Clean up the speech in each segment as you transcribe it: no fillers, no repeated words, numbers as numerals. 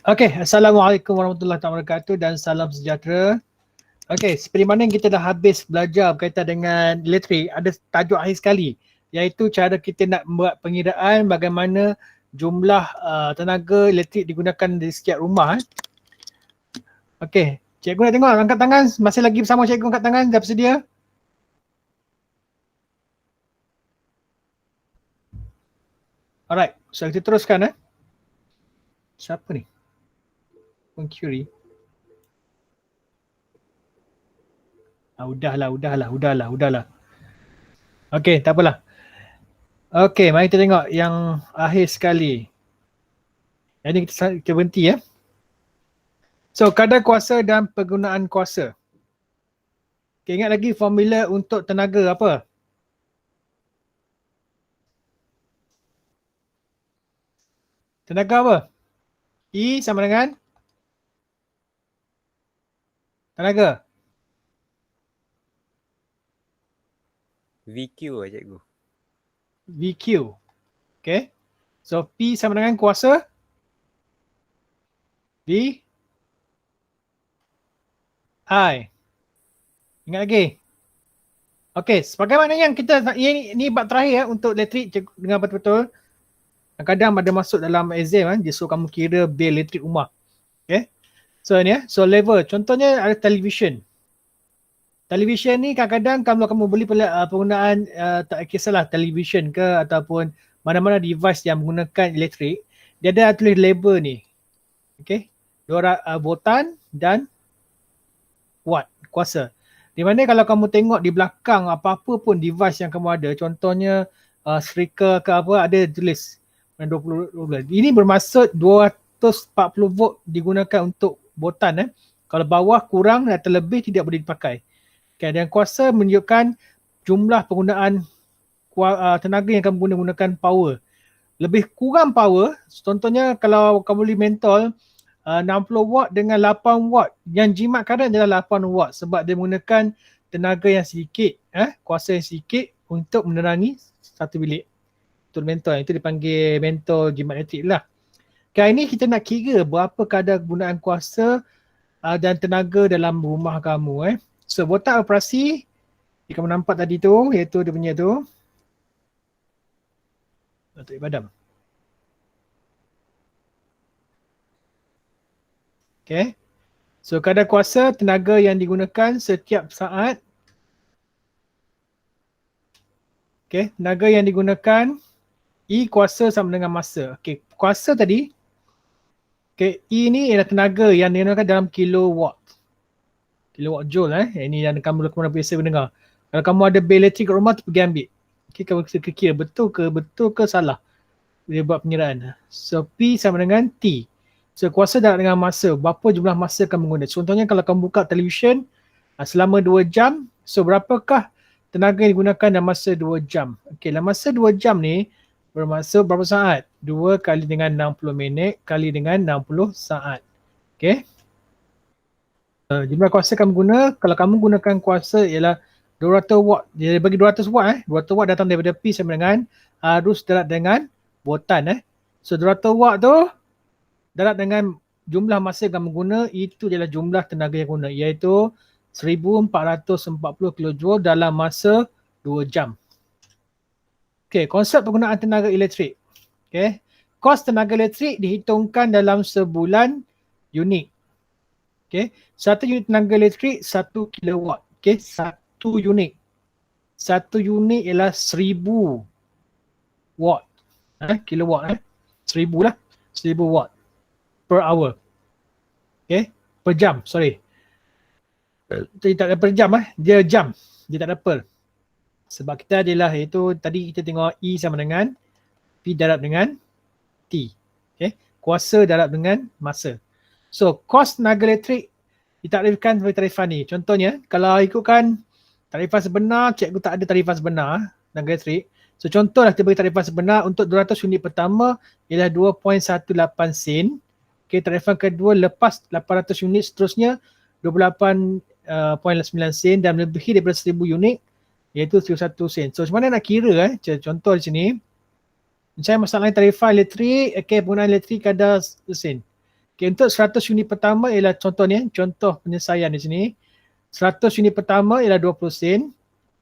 Okey, Assalamualaikum warahmatullahi wabarakatuh dan salam sejahtera. Okey, seperti mana yang kita dah habis belajar berkaitan dengan elektrik, ada tajuk akhir sekali iaitu cara kita nak buat pengiraan bagaimana jumlah tenaga elektrik digunakan di setiap rumah. Okey, cikgu nak tengok angkat tangan, masih lagi bersama cikgu angkat tangan, dah bersedia? Alright, so kita teruskan. Siapa ni? Query. Udahlah. Okey, tak apalah. Okey, mari kita tengok yang akhir sekali. Jadi kita berhenti ya. So, kadar kuasa dan penggunaan kuasa. Okay, ingat lagi formula untuk tenaga apa? Tenaga apa? E sama dengan? Tenaga? VQ lah cikgu. VQ. Okay. So, P sama dengan kuasa? V? I. Ingat lagi? Okay, sebagaimana yang kita, ini bab terakhir untuk elektrik, dengar betul-betul. Kadang-kadang ada masuk dalam exam, dia suruh kamu kira bil elektrik rumah. Okay. So ni so level, contohnya ada television. Television ni kadang-kadang kamu beli penggunaan tak kisahlah television ke ataupun mana-mana device yang menggunakan elektrik, dia ada tulis label ni. Okay. Voltan dan watt, kuasa. Di mana kalau kamu tengok di belakang apa-apa pun device yang kamu ada, contohnya speaker ke apa, ada tulis 20. Ini bermaksud 240 volt digunakan untuk voltan. Kalau bawah kurang dan terlebih tidak boleh dipakai. Okay, dan kuasa menunjukkan jumlah penggunaan tenaga yang kamu gunakan power. Lebih kurang power, contohnya kalau kamu beli mentol 60 watt dengan 8 watt, yang jimat kadang adalah 8 watt sebab dia menggunakan tenaga yang sedikit, kuasa yang sedikit untuk menerangi satu bilik. Itu mentol, itu dipanggil mentol jimat elektrik lah. Kali ini kita nak kira berapa kadar gunaan kuasa dan tenaga dalam rumah kamu. So voltan operasi, yang kamu nampak tadi tu, iaitu dia punya tu. Datuk Ibadam. Okay. So kadar kuasa tenaga yang digunakan setiap saat. Okay, tenaga yang digunakan E kuasa sama dengan masa. Okay, kuasa tadi. Okay, E ni ialah tenaga yang digunakan dalam kilowatt. Kilowatt joule Ini yang kamu biasa mendengar. Kalau kamu ada bil elektrik kat rumah tu pergi ambil. Okay, kamu kira betul ke salah. Dia buat pengiraan. So P sama dengan T. So kuasa darab dengan masa. Berapa jumlah masa kamu guna. Contohnya kalau kamu buka televisyen selama 2 jam. So berapakah tenaga yang digunakan dalam masa 2 jam. Okay, dalam masa 2 jam ni bermaksud berapa saat? 2 kali dengan 60 minit kali dengan 60 saat. Okay. Jumlah kuasa kamu guna, kalau kamu gunakan kuasa ialah 200 watt. Dia bagi 200 watt 200 watt datang daripada P sama dengan arus darab dengan voltan So 200 watt tu darab dengan jumlah masa yang kamu guna, itu adalah jumlah tenaga yang guna, iaitu 1440 kJ dalam masa 2 jam. Okay, konsep penggunaan tenaga elektrik. Okay, kos tenaga elektrik dihitungkan dalam sebulan unit. Okay, satu unit tenaga elektrik 1 kilowatt. Okay, satu unit. Satu unit ialah 1000 watt. Kilowatt 1000 lah. 1000 watt per hour. Okay, per jam, sorry. Dia tak ada per jam dia jam. Dia tak ada per. Sebab kita adalah iaitu tadi kita tengok E sama dengan P darab dengan T. Okay, kuasa darab dengan masa. So, kos tenaga elektrik ditakdirkan sebagai tarifan ni. Contohnya, kalau ikutkan tarifan sebenar, cikgu tak ada tarifan sebenar tenaga elektrik. So, contohlah kita bagi tarifan sebenar untuk 200 unit pertama ialah 2.18 sen. Okay, tarifan kedua lepas 800 unit seterusnya 28.9 sen dan lebih daripada 1000 unit iaitu 31 sen. So, macam mana nak kira contoh di sini. Misalnya masalah tarifan elektrik, okay, penggunaan elektrik kadar sen. Okay, untuk 100 unit pertama ialah contoh ni, contoh penyelesaian di sini. 100 unit pertama ialah 20 sen.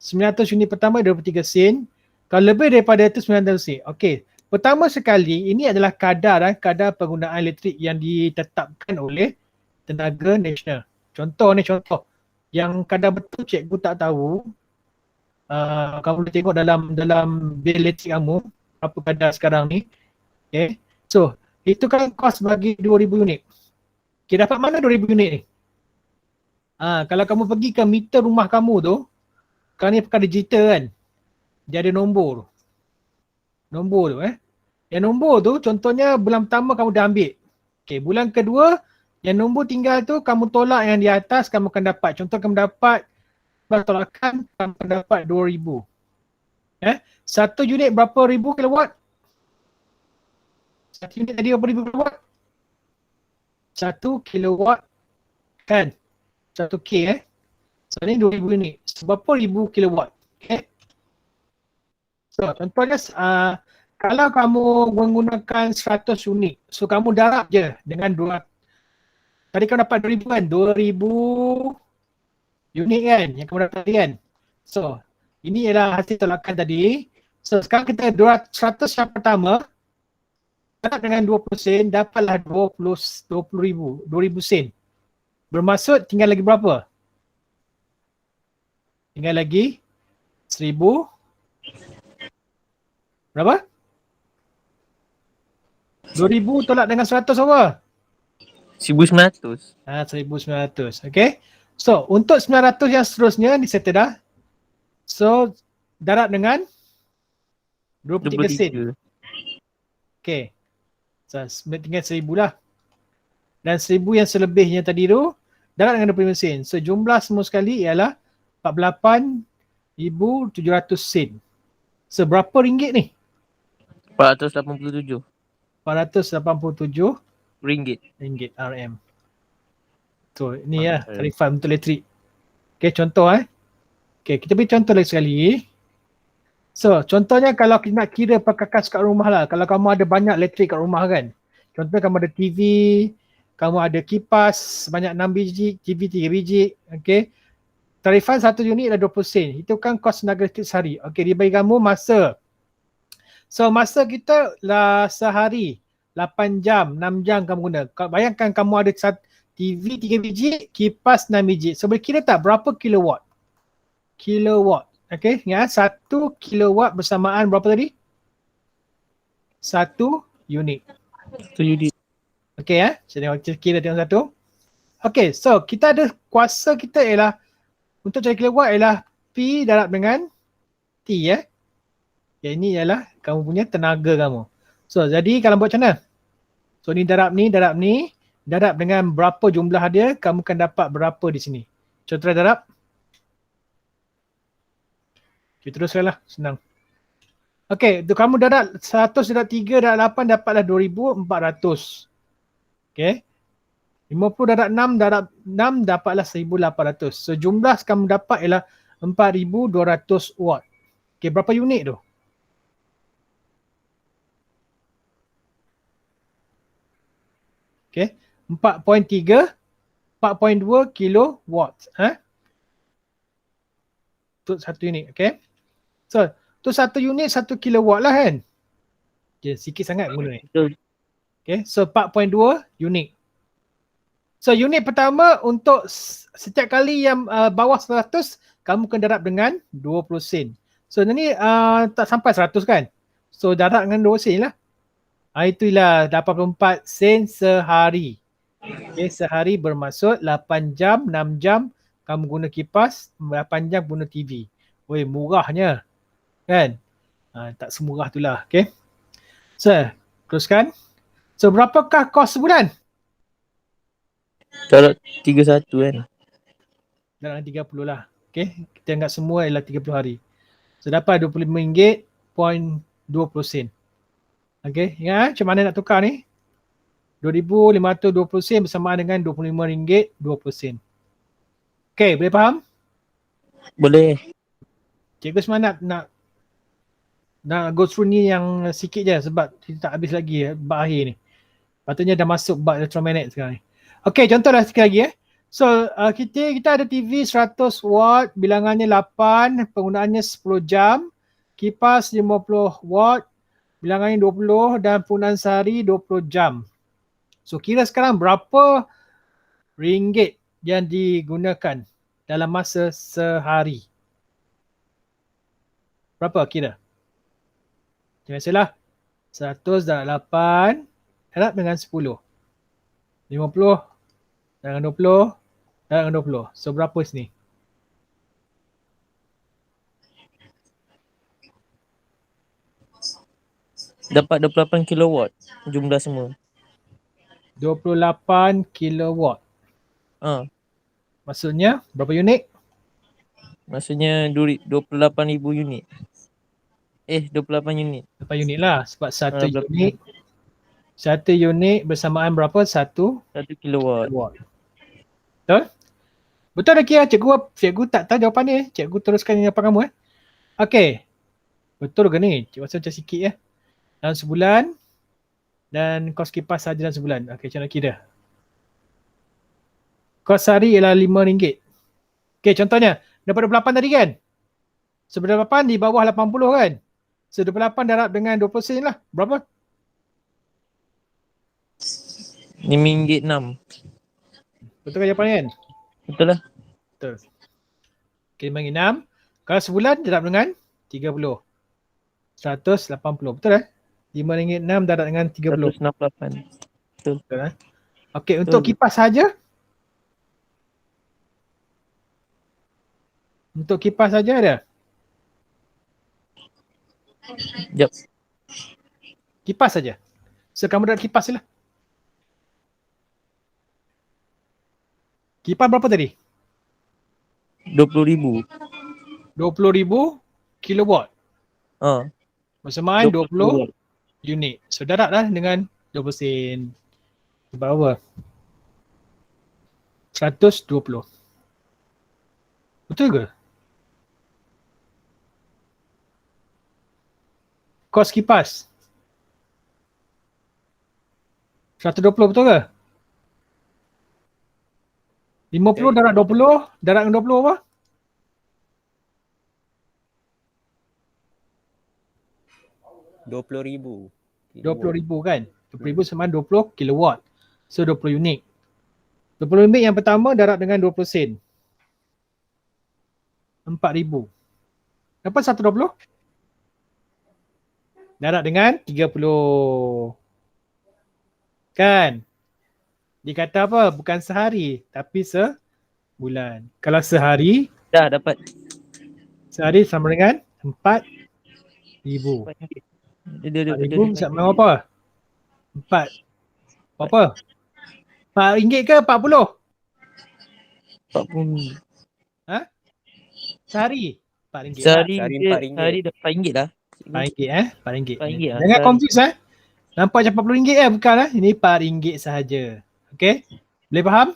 900 unit pertama 23 sen. Kalau lebih daripada itu 900 sen. Okey. Pertama sekali ini adalah kadar penggunaan elektrik yang ditetapkan oleh Tenaga Nasional. Contoh ni contoh. Yang kadar betul cikgu tak tahu. Kamu boleh tengok dalam bil elektrik kamu apa kadar sekarang ni. Okay. So, itu kan kos bagi 2000 unit. Okay, dapat mana 2000 unit ni? Kalau kamu pergi ke meter rumah kamu tu, sekarang ni pakai digital kan. Dia ada nombor. Nombor tu Yang nombor tu contohnya bulan pertama kamu dah ambil. Okay, bulan kedua yang nombor tinggal tu kamu tolak yang di atas, kamu akan dapat. Contoh kamu dapat tolakan, kamu akan dapat 2000. Satu unit berapa ribu kilowatt? Satu unit tadi berapa ribu kilowatt? 1 kilowatt kan? 1K So ni 2000 unit. Berapa ribu kilowatt? Okay. So contohnya kalau kamu menggunakan 100 unit, so kamu darab je dengan 200. Tadi kamu dapat 2000 kan? 2000 unit kan yang kamu dapat tadi kan? So ini ialah hasil tolakan tadi. So sekarang kita 100 yang pertama darab dengan 20 sen, dapatlah 20,000 sen. Bermaksud tinggal lagi berapa? Tinggal lagi 1000. Berapa? 2000 tolak dengan 100 apa? 1900. 1900. Okay. So untuk 900 yang seterusnya ni settle dah. So darab dengan 23 sen. Okay. So tinggal 1000 lah. Dan 1000 yang selebihnya tadi tu darab dengan 25 sen. So jumlah semua sekali ialah 48,700 sen. So berapa ringgit ni? 487 ringgit RM. So ini tarifan untuk elektrik. Okay, contoh Okay, kita beri contoh lagi sekali. So contohnya kalau kita nak kira perkakas kat rumah lah. Kalau kamu ada banyak elektrik kat rumah kan. Contohnya kamu ada TV, kamu ada kipas banyak 6 biji, TV 3 biji. Okay. Tarifan 1 unit adalah 20 sen. Itu kan kos tenaga listrik sehari. Okay, dia bagi kamu masa. So masa kita lah sehari 8 jam, 6 jam kamu guna. Bayangkan kamu ada TV 3 biji, kipas 6 biji. So boleh kira tak berapa kilowatt? Kilowatt. Okay, ingat 1 kilowatt bersamaan berapa tadi? 1 unit. 1 unit. Okay saya kira tengok satu. Okay, so kita ada kuasa kita ialah untuk cari kilowatt ialah P darab dengan T Okay, ini ialah kamu punya tenaga kamu. So jadi kalau buat macam mana? So ni darab dengan berapa jumlah dia, kamu akan dapat berapa di sini. Contoh darab. Okay, teruskanlah, senang. Okay, tu kamu darab 100 darab 3 darab 8 dapatlah 2400. Okay. 50 darab 6 darab 6 dapatlah 1800. So jumlah kamu dapat ialah 4200 watt. Okay, berapa unit tu? Okay, 4.3, 4.2 kilowatt. Untuk satu unit, okay. So, tu satu unit 1 kilowatt lah kan. Okay, sikit sangat guna ni. Okay, so 4.2 unit. So, unit pertama untuk setiap kali yang bawah 100, kamu kena darab dengan 20 sen. So, ni tak sampai 100 kan. So, darab dengan 20 sen lah. Itulah 84 sen sehari. Okay, sehari bermaksud 8 jam, 6 jam kamu guna kipas, 8 jam guna TV. Weh, murahnya. Kan? Tak semurah itulah. Okay. So, teruskan. So, berapakah kos sebulan? Kalau 31 kan? Dalam 30 lah. Okay. Kita anggap semua ialah 30 hari. So, dapat RM25.20. Okay, ingat macam mana nak tukar ni? 2,520 sen bersamaan dengan RM25.20. Okay, boleh faham? Boleh. Cikgu sebenarnya nak go through ni yang sikit je sebab kita tak habis lagi bab akhir ni. Patutnya dah masuk bab elektromagnet sekarang ni. Okey, contohlah sekali lagi So, kita ada TV 100 watt, bilangannya 8, penggunaannya 10 jam. Kipas 50 watt, bilangannya 20 dan penggunaan sehari 20 jam. So, kira sekarang berapa ringgit yang digunakan dalam masa sehari? Berapa kira? Macam biasalah. 100 darab 8 darab dengan 10. 50 darab dengan 20 darab dengan 20. So berapa sini? Dapat 28 kilowatt jumlah semua. 28 kilowatt. Maksudnya berapa unit? Maksudnya 28,000 unit. 28 unit. 8 unit lah sebab satu berapa? unit. Satu unit bersamaan berapa? 1 kilowatt. Betul? Betul dah kira cikgu tak tahu jawapan ni. Cikgu teruskan jawapan kamu Okey. Betul ke ni? Cikgu rasa macam sikit dalam sebulan dan kos kipas sahaja dalam sebulan. Okey, macam mana kira? Kos sehari ialah RM5. Okey, contohnya dapat 28 tadi kan? So 28 di bawah 80 kan? So 28 darab dengan 20 sen lah. Berapa? RM5.6. Betul kan jawapan kan? Betul lah. Betul. Okay, RM5.6. Kalau sebulan darab dengan 30. 180. Betul RM5.6 darab dengan 30. 168. Betul. Betul Okey, untuk kipas saja. Untuk kipas saja ada? Jap. Kipas saja. So kamu darab kipas je lah. Kipas berapa tadi? 20,000. 20,000 kilowatt. Bersamaan 20 unit. So darab lah dengan 20 sen. Berapa? 120. Betul ke? Kos kipas 120 betul ke? 50 darab 20 darab dengan 20 apa? 20,000. 20,000 kan? 20,000 sama 20 kilowatt. So 20 unit. 20 unit yang pertama darab dengan 20 sen. 4,000. Dapat 120? Darab dengan 30. Kan? Dia kata apa? Bukan sehari tapi sebulan. Kalau sehari, Dah dapat. sehari sama dengan 4,000. 4,000 sama apa? 4. Berapa? RM4 ke 40? 40. Sehari? RM4 Sehari Sehari dia RM4. sehari dah RM4 lah. RM4 RM4 lah. Jangan confuse Nampak macam RM40 bukan Ini RM4 sahaja. Okay? Boleh faham?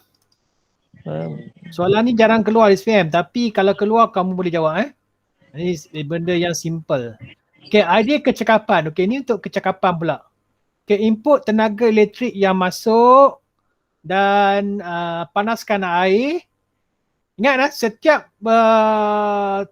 Soalan ni jarang keluar di SPM tapi kalau keluar kamu boleh jawab Ini benda yang simple. Okay, idea kecekapan. Okay, ni untuk kecekapan pula. Okay, input tenaga elektrik yang masuk dan panaskan air. Ingat setiap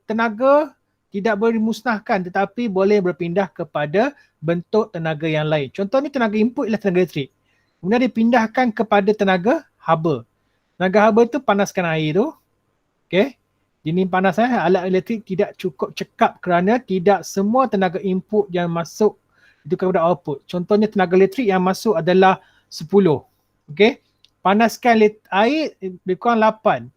tenaga tidak boleh dimusnahkan tetapi boleh berpindah kepada bentuk tenaga yang lain. Contoh ni tenaga input ialah tenaga elektrik. Kemudian dipindahkan kepada tenaga haba. Tenaga haba tu panaskan air tu. Okay. Dinding panas alat elektrik tidak cukup cekap kerana tidak semua tenaga input yang masuk itu kepada output. Contohnya tenaga elektrik yang masuk adalah 10. Okay. Panaskan air lebih kurang 8.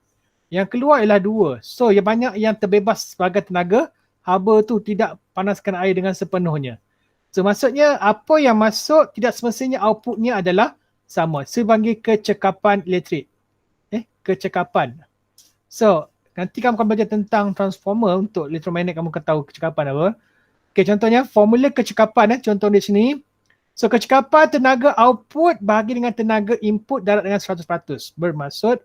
Yang keluar ialah 2. So yang banyak yang terbebas sebagai tenaga haba tu tidak panaskan air dengan sepenuhnya. So maksudnya apa yang masuk tidak semestinya outputnya adalah sama. Saya panggil kecekapan elektrik. Kecekapan. So nanti kamu akan belajar tentang transformer untuk elektromagnet, kamu akan tahu kecekapan apa. Okay, contohnya formula kecekapan contoh di sini. So kecekapan tenaga output bahagi dengan tenaga input darab dengan 100%. Bermaksud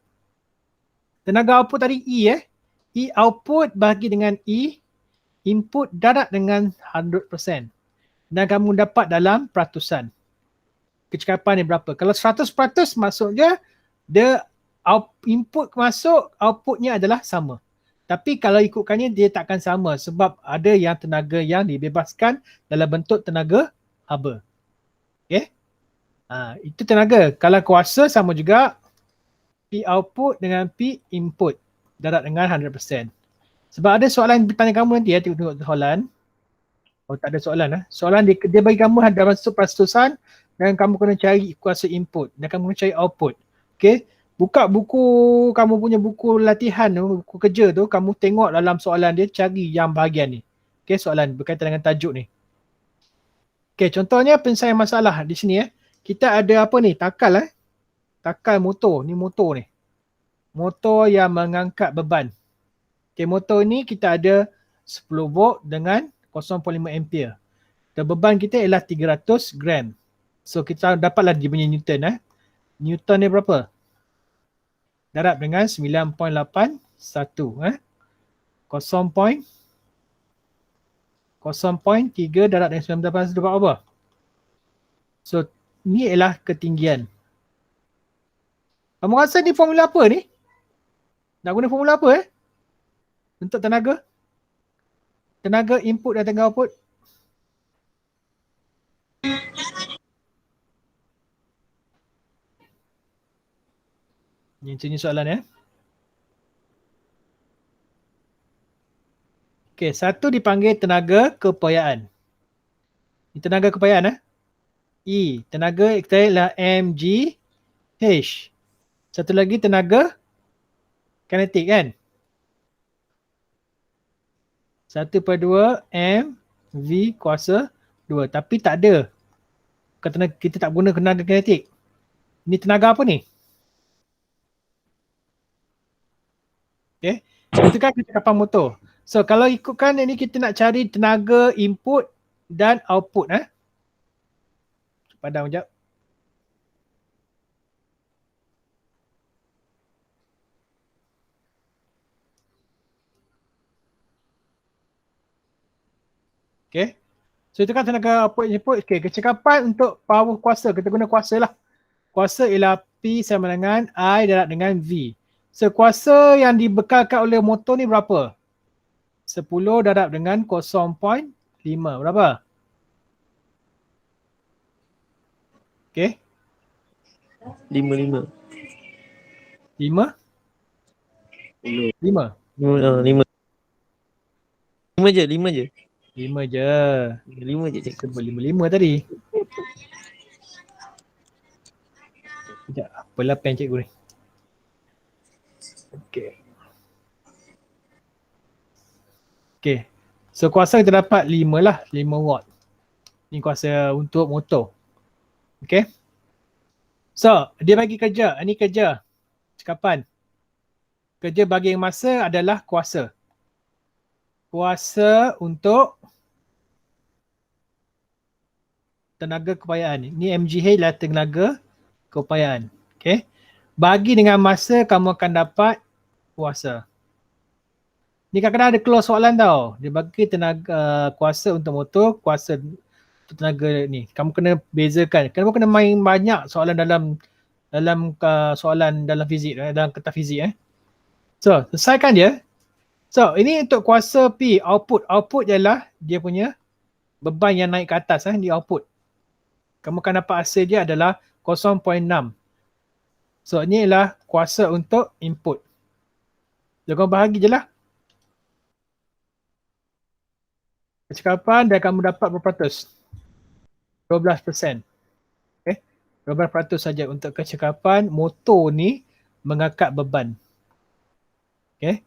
tenaga output tadi E E output bahagi dengan E input darab dengan 100%. Dan kamu dapat dalam peratusan. kecekapan ni berapa. Kalau 100% maksudnya dia input masuk, outputnya adalah sama. Tapi kalau ikutkannya dia takkan sama sebab ada yang tenaga yang dibebaskan dalam bentuk tenaga haba. Okay? Itu tenaga. Kalau kuasa sama juga, P output dengan P input darab dengan 100%. Sebab ada soalan bertanya kamu nanti ya, tengok soalan. Oh tak ada soalan Soalan dia bagi kamu dalam bentuk peratusan dan kamu kena cari kuasa input dan kamu kena cari output. Okay? Buka buku, kamu punya buku latihan tu, buku kerja tu, kamu tengok dalam soalan dia, cari yang bahagian ni. Okay, soalan berkaitan dengan tajuk ni. Okay, contohnya penyelesaian masalah di sini kita ada apa ni, takal takal motor, ni motor ni. Motor yang mengangkat beban. Okay, motor ni kita ada 10 volt dengan 0.5 ampere. Dan beban kita ialah 300 gram. So kita dapatlah dia punya Newton Newton ni berapa? Darab dengan 9.81 0.3 darab dengan 9.81 dapat apa? So ni ialah ketinggian. Kamu rasa ni formula apa ni? Nak guna formula apa untuk tenaga? Tenaga input dan tenaga output? Ini soalan Okey, satu dipanggil tenaga keupayaan. Ini tenaga keupayaan E, tenaga kita ialah mgh. Satu lagi tenaga kinetik kan? 1/2 mv kuasa 2. Tapi tak ada. Kita tak guna tenaga kinetik. Ini tenaga apa ni? Okay. Itu kan kecekapan motor. So kalau ikutkan ini kita nak cari tenaga input dan output Padam sekejap. Okay. So itu kan tenaga output input. Okay, kecekapan untuk power kuasa. Kita guna kuasa lah. Kuasa ialah P sama dengan I darab dengan V. So kuasa yang dibekalkan oleh motor ni berapa? 10 darab dengan 0.5. Berapa? Okay. 5. 5? 5? 5 je. 5 je. 5 je cik. Sebut 5 tadi. Sekejap. Apalah pen cikgu ni. Okay. Okay. So kuasa kita dapat 5 lah. 5 watt. Ni kuasa untuk motor. Okay. So dia bagi kerja. Ini kerja. Cekapan. Kerja bagi masa adalah kuasa. Kuasa untuk tenaga keupayaan. Ini mgh adalah tenaga keupayaan. Okay. Bagi dengan masa kamu akan dapat kuasa. Ni kadang-kadang ada keluar soalan tau. Dia bagi tenaga kuasa untuk motor, kuasa untuk tenaga ni. Kamu kena bezakan. Kamu kena main banyak soalan dalam soalan dalam fizik, dalam kertas fizik. So, selesaikan dia. So, ini untuk kuasa P, output. Output ialah dia punya beban yang naik ke atas di output. Kamu akan dapat hasil dia adalah 0.6. So, ini ialah kuasa untuk input. Jangan bahagi je lah. Kecekapan dan kamu dapat berapa peratus? 12%. Okay. 12% saja untuk kecekapan motor ni mengangkat beban. Okay.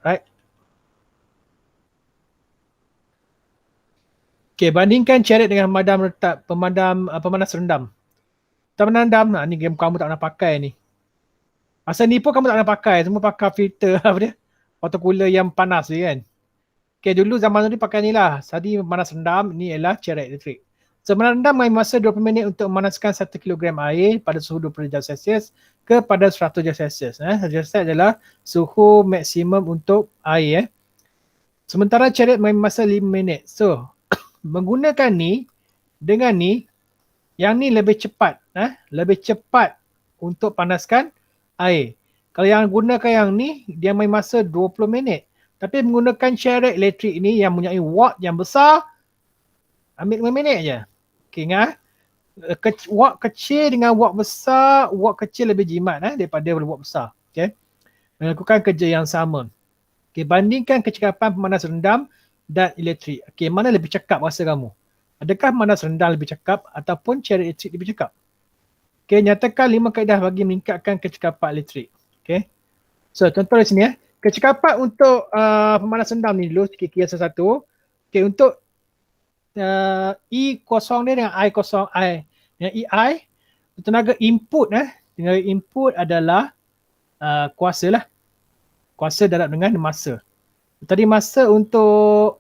Right. Okay, bandingkan chariot dengan pemanas rendam. Pemanas rendam, ni game kamu tak pernah pakai ni. Asal ni pun kamu tak pernah pakai, semua pakai filter apa dia? Water cooler yang panas je kan. Okay, dulu zaman dulu pakai ni lah. Tadi pemanas rendam, ni ialah chariot elektrik. So, pemanas rendam main masa 20 minit untuk memanaskan 1 kg air pada suhu 20 darjah Celsius kepada 100 darjah Celsius. 100 darjah Celsius adalah suhu maksimum untuk air. Sementara chariot main masa 5 minit. So, menggunakan ni dengan ni, Yang ni lebih cepat, lebih cepat untuk panaskan air. Kalau yang gunakan yang ni, dia main masa 20 minit. Tapi menggunakan chariot elektrik ni yang mempunyai watt yang besar, ambil 5 minit je. Okay, ingat. Watt kecil dengan watt besar, watt kecil lebih jimat daripada watt besar. Okay. Melakukan kerja yang sama. Okay, bandingkan kecekapan pemanas rendam dan elektrik. Okay, mana lebih cekap rasa kamu? Adakah pemanas rendam lebih cekap ataupun chariot elektrik lebih cekap? Okay, nyatakan 5 kaedah bagi meningkatkan kecekapan elektrik. Okay. So, contoh di sini kecekapan untuk pemanas rendam ni dulu, kira-kira satu. Okay, untuk E kosong dia dengan I kosong I. Dengan EI, tenaga input tenaga input adalah kuasa lah. Kuasa darab dengan masa. Tadi masa untuk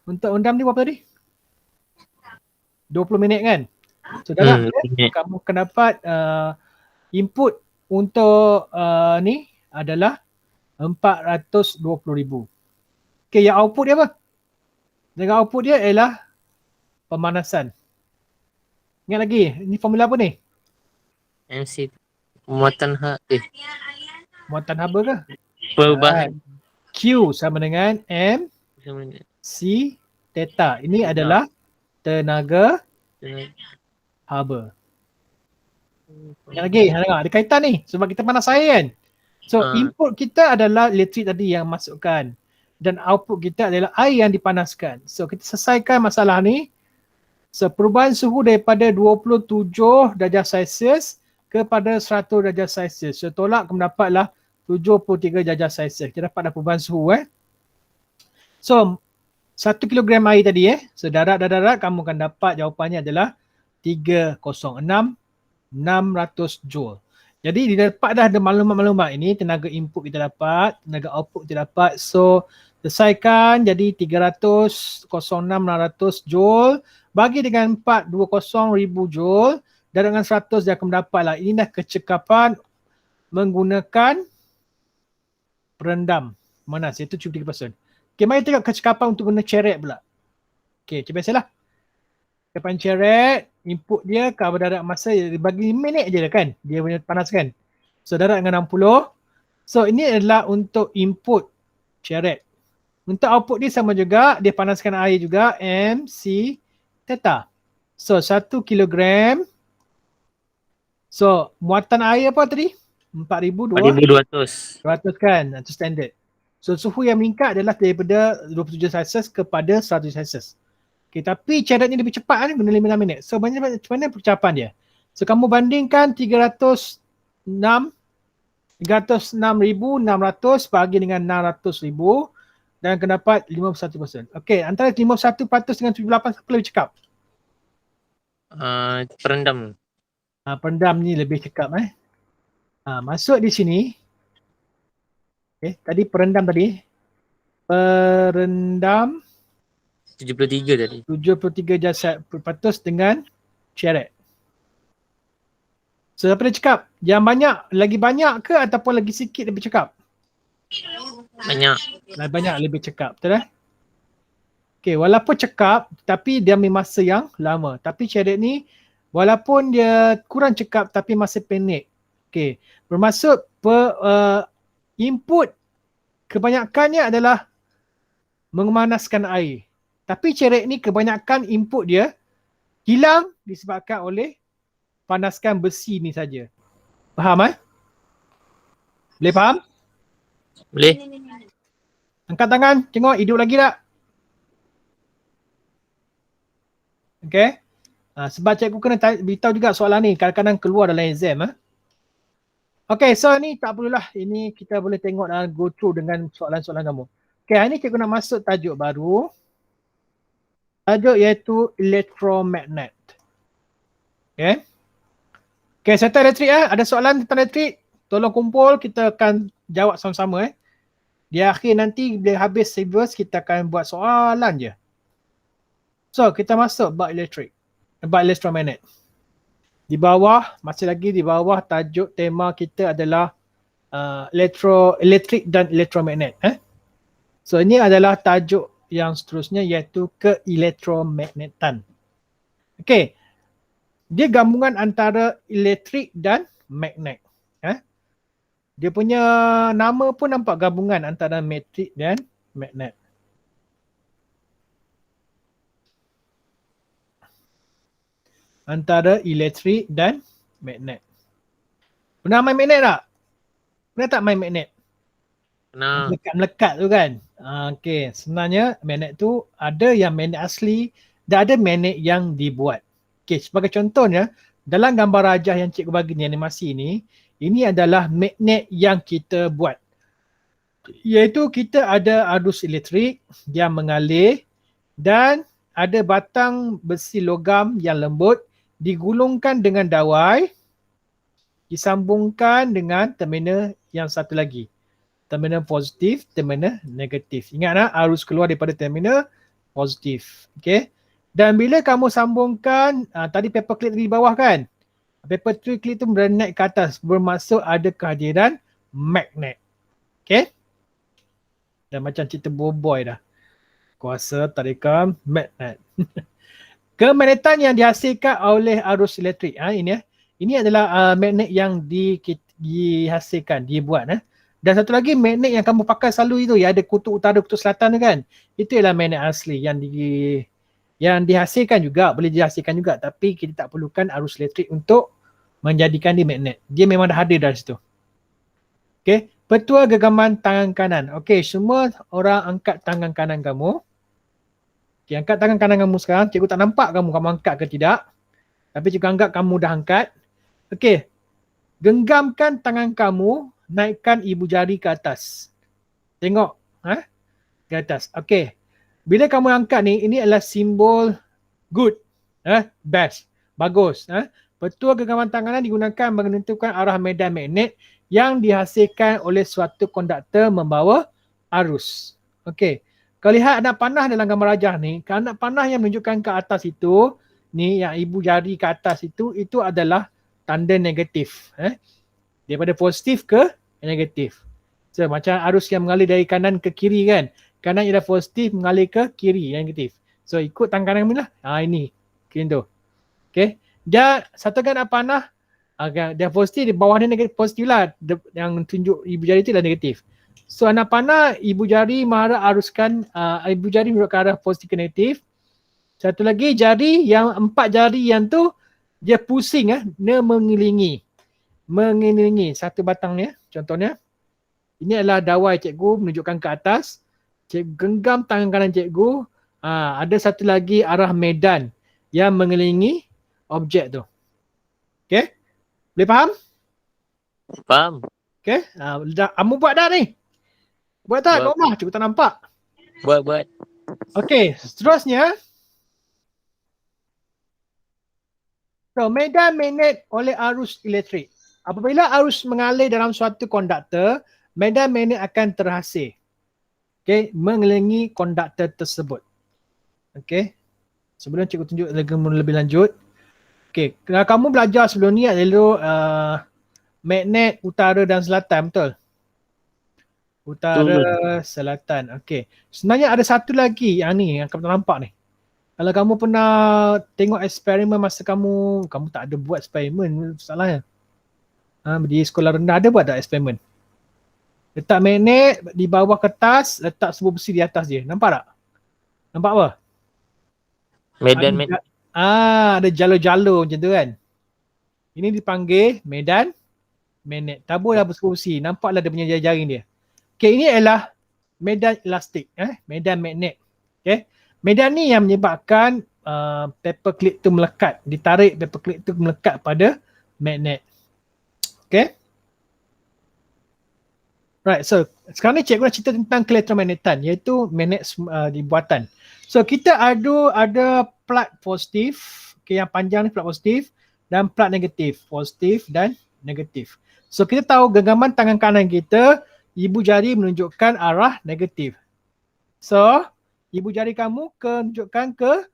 rendam ni berapa tadi? 20 minit kan? So darab kamu akan dapat input untuk ni adalah 420,000. Okay, yang output dia apa? Dengan output dia ialah pemanasan. Ingat lagi, ni formula apa ni? MC muatan Muatan haba ke? perubahan Q sama dengan M C theta. Ini adalah tenaga haba. Ingat lagi, ada kaitan ni sebab kita panas air kan. So input kita adalah elektrik tadi yang masukkan dan output kita adalah air yang dipanaskan. So kita selesaikan masalah ni. So perubahan suhu daripada 27 darjah Celsius kepada 100 darjah Celsius. So tolak kamu dapatlah 73 darjah Celsius. Kita dapat perubahan suhu So 1 kilogram air tadi So darat kamu akan dapat jawapannya adalah 306,600 joule. Jadi didapat dah ada maklumat-maklumat ini, tenaga input kita dapat, tenaga output kita dapat. So selesaikan jadi 306,600 joule bagi dengan 420,000 joule dan dengan 100 dia akan mendapatlah. Ini dah kecekapan menggunakan perendam manas iaitu 73%. Okay, mari tengok kecekapan untuk guna chariot pula. Okay, macam biasalah. Kecekapan chariot, input dia cover darab masa bagi minit je lah kan. Dia punya panaskan. So darab dengan 60. So ini adalah untuk input chariot. Untuk output dia sama juga, dia panaskan air juga, MC theta. So 1 kilogram. So muatan air apa tadi? 4,200 kan, itu standard. So suhu yang meningkat adalah daripada 27 Celsius kepada 100 Celsius. Okay, tapi chariotnya lebih cepat kan, guna 5 minit. So macam mana percapan dia? So kamu bandingkan 306,600 bagi dengan 600,000 dan akan dapat 51%. Okay, antara 51% dengan 78 siapa lebih cekap? Perendam. Perendam ni lebih cekap masuk di sini. Okay, tadi perendam tadi. Perendam 73 tadi. 73 jasa perpatus dengan chariot. So siapa dia cakap? Yang banyak, lagi banyak ke ataupun lagi sikit lebih cekap? Banyak. Banyak lebih cekap, betul Okay, walaupun cekap tapi dia ambil masa yang lama. Tapi chariot ni walaupun dia kurang cekap tapi masih pendek. Okay, bermaksud input kebanyakannya adalah memanaskan air. Tapi chariot ni kebanyakan input dia hilang disebabkan oleh panaskan besi ni saja. Faham Boleh faham? Boleh. Angkat tangan, tengok hidup lagi tak? Okay. Sebab cikgu kena beritahu juga soalan ni, kadang-kadang keluar dalam exam. Okay, so ni tak perlulah. Ini kita boleh tengok dan go through dengan soalan-soalan kamu. Okay, hari ni cikgu nak masuk tajuk baru. Tajuk iaitu elektromagnet. Okay. Okay, serta elektrik ada soalan tentang elektrik? Tolong kumpul, kita akan jawab sama-sama Di akhir nanti bila habis syllabus kita akan buat soalan je. So, kita masuk bab elektrik. Bab elektromagnet. Di bawah, masih lagi di bawah tajuk tema kita adalah elektrik dan elektromagnet. So, ini adalah tajuk yang seterusnya iaitu keelektromagnetan. Okay. Dia gabungan antara elektrik dan magnet. Dia punya nama pun nampak gabungan antara elektrik dan magnet. Antara elektrik dan magnet. Pernah main magnet tak? Pernah tak main magnet? Nah, Melekat-melekat tu kan. Okey, sebenarnya magnet tu ada yang magnet asli dan ada magnet yang dibuat. Okey, sebagai contohnya, dalam gambar rajah yang cikgu bagi ni, animasi ni, ini adalah magnet yang kita buat. Iaitu kita ada arus elektrik yang mengalir dan ada batang besi logam yang lembut digulungkan dengan dawai, disambungkan dengan terminal yang satu lagi. Terminal positif, terminal negatif. Ingat tak, arus keluar daripada terminal positif. Okay. Dan bila kamu sambungkan, tadi paperclip di bawah kan? Paperclip tu naik ke atas, bermaksud ada kehadiran magnet. Okay. Dan macam cerita boboy dah. Kuasa tarikan magnet. Kemagnetan yang dihasilkan oleh arus elektrik. Ini adalah magnet yang dihasilkan, dibuat. Dan satu lagi magnet yang kamu pakai selalu itu, yang ada kutub utara, kutub selatan tu kan. Itu ialah magnet asli yang dihasilkan juga, boleh dihasilkan juga. Tapi kita tak perlukan arus elektrik untuk menjadikan dia magnet. Dia memang dah hadir dari situ. Okay. Petua genggaman tangan kanan. Okay, semua orang angkat tangan kanan kamu. Okay, angkat tangan kanan kamu sekarang. Cikgu tak nampak kamu angkat ke tidak. Tapi cikgu anggap kamu dah angkat. Okay. Genggamkan tangan kamu, naikkan ibu jari ke atas. Tengok. Ke atas. Okay. Bila kamu angkat ni, ini adalah simbol good. Best. Bagus. Petua genggaman tangan digunakan menentukan arah medan magnet yang dihasilkan oleh suatu konduktor membawa arus. Okay. Kalau lihat anak panah dalam gambar rajah ni, anak panah yang menunjukkan ke atas itu, ni yang ibu jari ke atas itu adalah tanda negatif. Daripada positif ke negatif. So macam arus yang mengalir dari kanan ke kiri kan. Kanan ialah positif, mengalir ke kiri yang negatif. So ikut tangan kanan ni lah. Ini. Macam tu. Okay. Dia satukan anak panah, dia positif, di bawah ni negatif, positif lah. Yang tunjuk ibu jari tu adalah negatif. So anak panah, ibu jari mengarah aruskan, ibu jari menunjukkan arah positif ke negatif. Satu lagi jari, yang 4 jari yang tu, dia pusing, dia mengelilingi satu batangnya. Contohnya, ini adalah dawai cikgu menunjukkan ke atas. Cikgu genggam tangan kanan cikgu. Ada satu lagi arah medan yang mengelilingi objek tu. Okay? Boleh faham? faham. Okay? Kamu buat dah ni? Buat tak kat rumah? Cikgu tak nampak. Buat. Okay, seterusnya. So, medan magnet oleh arus elektrik. Apabila arus mengalir dalam suatu konduktor, medan magnet akan terhasil. Okay, mengelilingi konduktor tersebut. Okay. Sebelum cikgu tunjuk lebih lanjut. Okay, kalau kamu belajar sebelum ni adalah magnet utara dan selatan, betul? Utara, selatan. Okay. Sebenarnya ada satu lagi yang ni, yang kamu tak nampak ni. Kalau kamu pernah tengok eksperimen masa kamu tak ada buat eksperimen, salahnya. Di sekolah rendah ada buat tak eksperimen? Letak magnet di bawah kertas, letak sebuah besi di atas dia. Nampak tak? Nampak apa? Medan magnet. Ada jalur-jalur macam tu kan. Ini dipanggil medan magnet. Taburlah besi. Nampaklah dia punya jari-jari dia. Okay, ini adalah medan elastik. Medan magnet. Okay. Medan ni yang menyebabkan paperclip tu melekat. Ditarik paperclip tu melekat pada magnet. Okay. Right, so sekarang ni cikgu nak cerita tentang keelektromagnetan, iaitu magnet dibuatan. So kita ada plat positif, okay, yang panjang ni plat positif dan plat negatif, positif dan negatif. So kita tahu genggaman tangan kanan kita, ibu jari menunjukkan arah negatif. So ibu jari kamu menunjukkan ke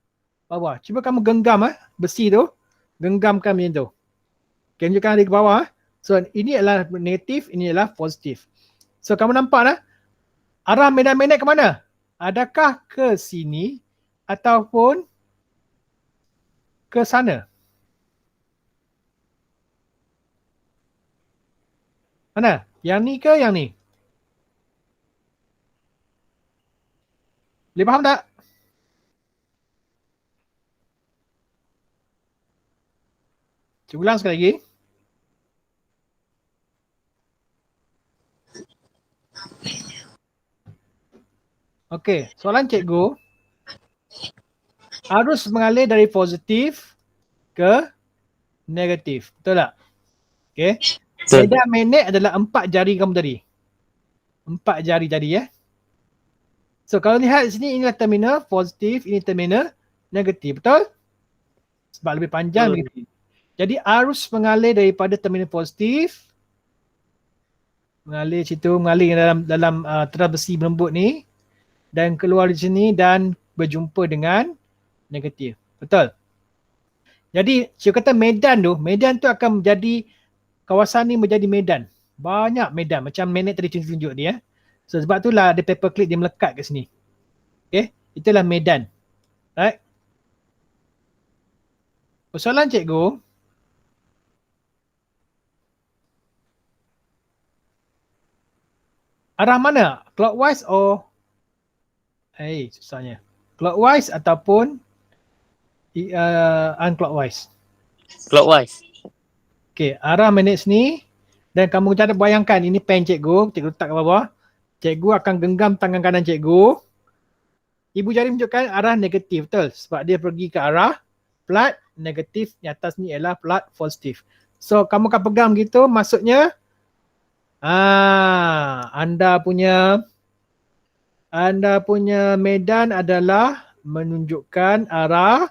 bawah. Cuba kamu genggam besi tu, genggamkan macam tu. Okay, tunjukkan dari ke bawah. So ini adalah negatif, ini adalah positif. So kamu nampak lah, arah medan magnet ke mana? Adakah ke sini ataupun ke sana? Mana? Yang ni ke yang ni? Boleh faham tak? Cikgu ulang sekali lagi. Okey, soalan cikgu. Arus mengalir dari positif ke negatif. Betul tak? Okey. Betul. Medan magnet adalah 4 jari kamu tadi. 4 jari tadi ya. So kalau lihat di sini inilah terminal positif, ini terminal negatif. Betul? Sebab lebih panjang Betul. begitu. Jadi arus mengalir daripada terminal positif mengalir situ, mengalir dalam teras besi berembut ni dan keluar di sini dan berjumpa dengan negatif. Betul? Jadi cikgu kata medan tu akan menjadi, kawasan ni menjadi medan. Banyak medan macam magnet tadi cikgu tunjuk dia. So sebab itulah ada paperclip dia melekat kat sini. Okay, itulah medan. Right? Persoalan cikgu, arah mana? Clockwise or susahnya. Clockwise ataupun unclockwise. Clockwise. Okay, arah magnet sini dan kamu cara bayangkan ini pen cikgu letak kat bawah. Cikgu akan genggam tangan kanan cikgu. Ibu jari menunjukkan arah negatif, betul? Sebab dia pergi ke arah plat negatif, di atas ni ialah plat positif. So kamu akan pegang gitu, maksudnya anda punya medan adalah menunjukkan arah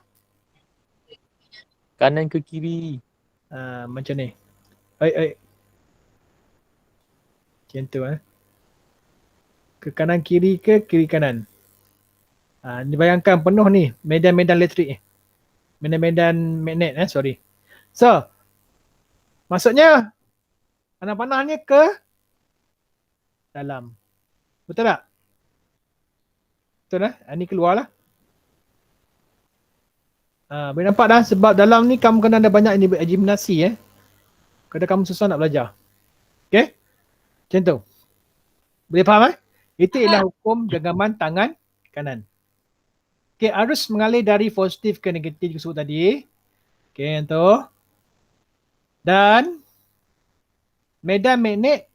Kanan ke kiri. macam ni. Macam tu ke kanan kiri ke kiri kanan. Dibayangkan penuh ni medan-medan elektrik ni. Medan-medan magnet sorry. So maksudnya anak panahnya ke dalam. Betul tak? Betul Ini keluar lah. Boleh nampak dah sebab dalam ni kamu kena ada banyak gimnasi Kadang kamu susah nak belajar. Okay? Macam tu. Boleh faham Itu ialah hukum genggaman tangan kanan. Okay, arus mengalir dari positif ke negatif kita sebut tadi. Okay, yang tu. Dan medan magnet,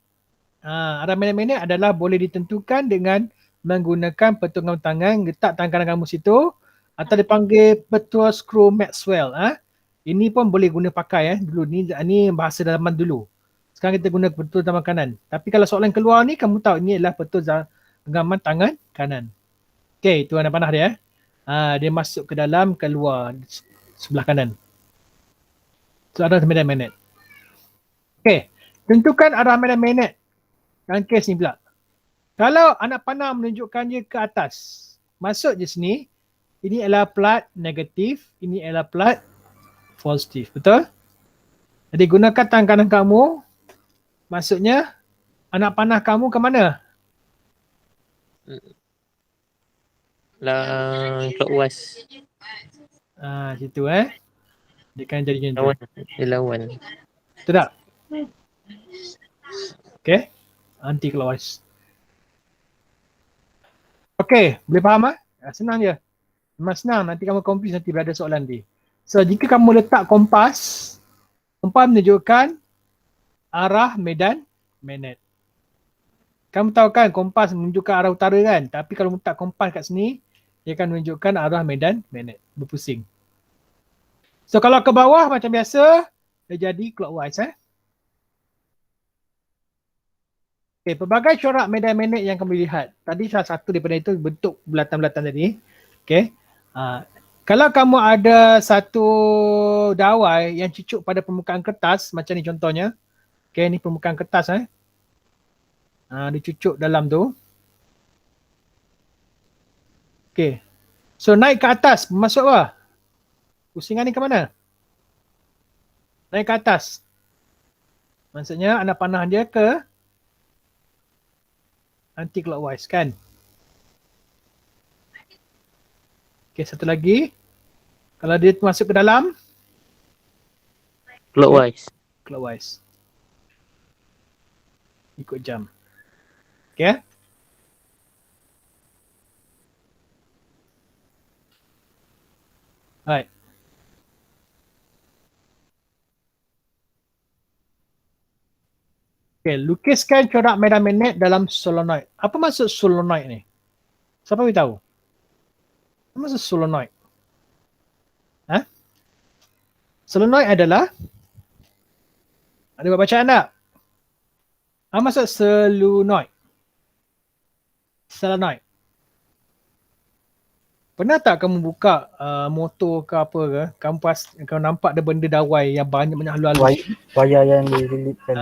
arah medan magnet adalah boleh ditentukan dengan menggunakan pertunggang tangan, letak tangan kanan kamu situ atau dipanggil petua skru Maxwell. Ini pun boleh guna pakai dulu. Ni bahasa dalaman dulu. Sekarang kita guna petua tangan kanan. Tapi kalau soalan keluar ni, kamu tahu ini adalah petua genggaman tangan kanan. Okay, itu anak panah dia. Dia masuk ke dalam, keluar sebelah kanan. So arah medan magnet. Okay, tentukan arah medan magnet. Dalam kes ni pula. Kalau anak panah menunjukkan dia ke atas, masuk je sini, ini adalah plat negatif, ini adalah plat positif. Betul? Jadi gunakan tangan kanan kamu, maksudnya anak panah kamu ke mana? Clockwise. Situ dia kan jadi macam tu. Lawan. Dia lawan. Betul tak? Okay. Anti clockwise. Okay. Boleh faham senang je. Memang senang. Nanti kamu confuse nanti berada soalan nanti. So jika kamu letak kompas menunjukkan arah medan magnet. Kamu tahu kan kompas menunjukkan arah utara kan? Tapi kalau letak kompas kat sini, dia akan menunjukkan arah medan magnet. Berpusing. So kalau ke bawah macam biasa, dia jadi clockwise Okay, pelbagai corak medan magnet yang kamu lihat. Tadi salah satu daripada itu bentuk bulatan-bulatan tadi. Okay. Kalau kamu ada satu dawai yang cucuk pada permukaan kertas, macam ni contohnya. Okay, ni permukaan kertas dicucuk dalam tu. Okay. So naik ke atas, masuk apa? Pusingan ni ke mana? Naik ke atas. Maksudnya anak panah dia ke anti-clockwise kan? Okay, satu lagi. Kalau dia masuk ke dalam, Clockwise. clockwise. ikut jam. Okay. Alright. Okay, lukiskan corak medan magnet dalam solenoid. Apa maksud solenoid ni? Siapa tahu? Apa maksud solenoid? Ha? Solenoid adalah, ada buat bacaan tak? Apa maksud solenoid? Solenoid. Pernah tak kamu buka motor ke apa ke, kamu nampak ada benda dawai yang banyak-banyak halus-halus? Wayar yang dililitkan.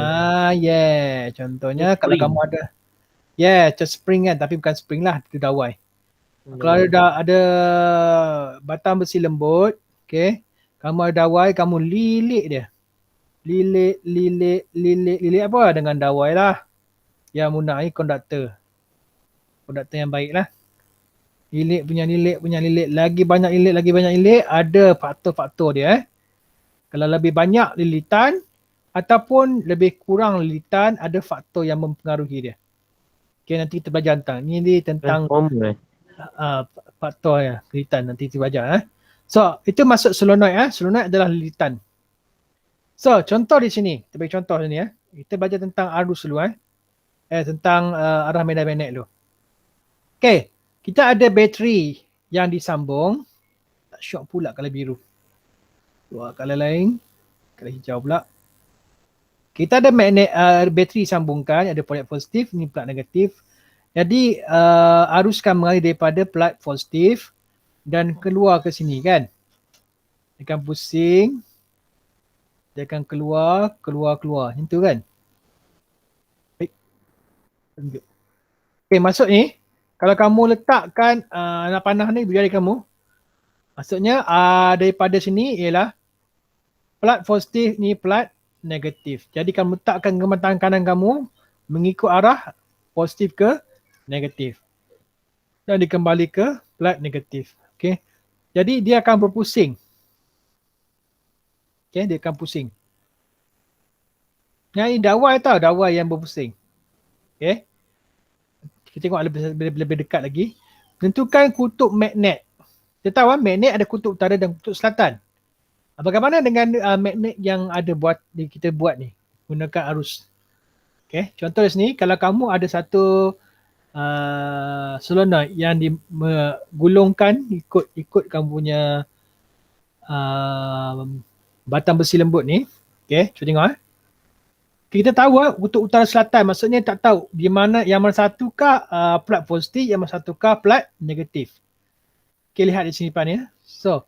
Yeah. Contohnya kalau Spring. kamu ada, macam spring kan, tapi bukan spring lah, itu dawai. Kalau ada batang besi lembut, okay, kamu ada dawai, kamu lilit dia. Lilit apa? Dengan dawai lah. Yang munai konduktor. Konduktor yang baik lah. Lilit punya lilit. Lagi banyak lilit, ada faktor-faktor dia. Kalau lebih banyak lilitan, ataupun lebih kurang lilitan, ada faktor yang mempengaruhi dia. Okay, nanti kita belajar tentang. Ini tentang faktor ya, lilitan, nanti kita belajar. So, itu masuk solenoid. Solenoid adalah lilitan. So, contoh di sini. Kita bagi contoh sini. Kita belajar tentang arus dulu. Tentang arah medan magnet dulu. Okay. Kita ada bateri yang disambung. Tak syok pula kalau biru. Dua color lain. Kalau hijau pula. Kita ada magnet, bateri disambungkan. Ada plat positif, ni plat negatif. Jadi arus akan mengalir daripada plat positif dan keluar ke sini kan. Dia akan pusing. Dia akan keluar. Macam tu kan. Baik. Tunjuk. Okay, masuk ni. Kalau kamu letakkan anak panah ni di jari kamu. Maksudnya daripada sini ialah plat positif ni plat negatif. Jadi kamu letakkan genggaman tangan kanan kamu mengikut arah positif ke negatif. Dan dikembali ke plat negatif. Okay. Jadi dia akan berpusing. Okay, dia akan pusing. Yang ini dawai tau, dawai yang berpusing. Okay. Kita tengok lebih dekat lagi. Tentukan kutub magnet. Kita tahu magnet ada kutub utara dan kutub selatan. Bagaimana dengan magnet yang kita buat ni? Gunakan arus. Okay. Contoh di sini, kalau kamu ada satu solenoid yang digulungkan ikut kamu punya batang besi lembut ni. Okay, cuba tengok. Kita tahu kutub utara selatan, maksudnya tak tahu di mana yang mana satukah plat positif, yang mana satukah plat negatif. Okay, lihat di sini depan ya. So,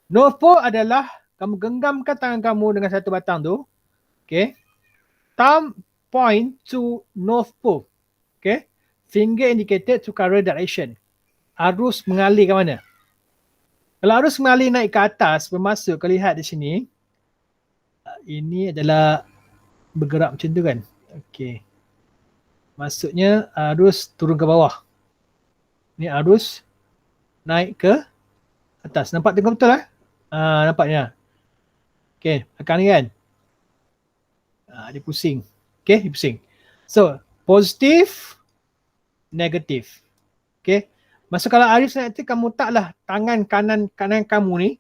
North Pole adalah kamu genggamkan tangan kamu dengan satu batang tu. Okay. Thumb point to North Pole. Okay. Finger indicated to current direction. Arus mengalir ke mana? Kalau arus mengalir naik ke atas, bermaksud kau lihat di sini. Ini adalah bergerak macam tu kan. Okay. Maksudnya arus turun ke bawah. Ni arus naik ke atas. Nampak tengok betul lah? Nampaknya. Okay, akan ni kan. Dia pusing. Okay, dia pusing. So, positif, negatif. Okay. Maksud kalau arus naik tu, kamu letaklah tangan kanan kamu ni,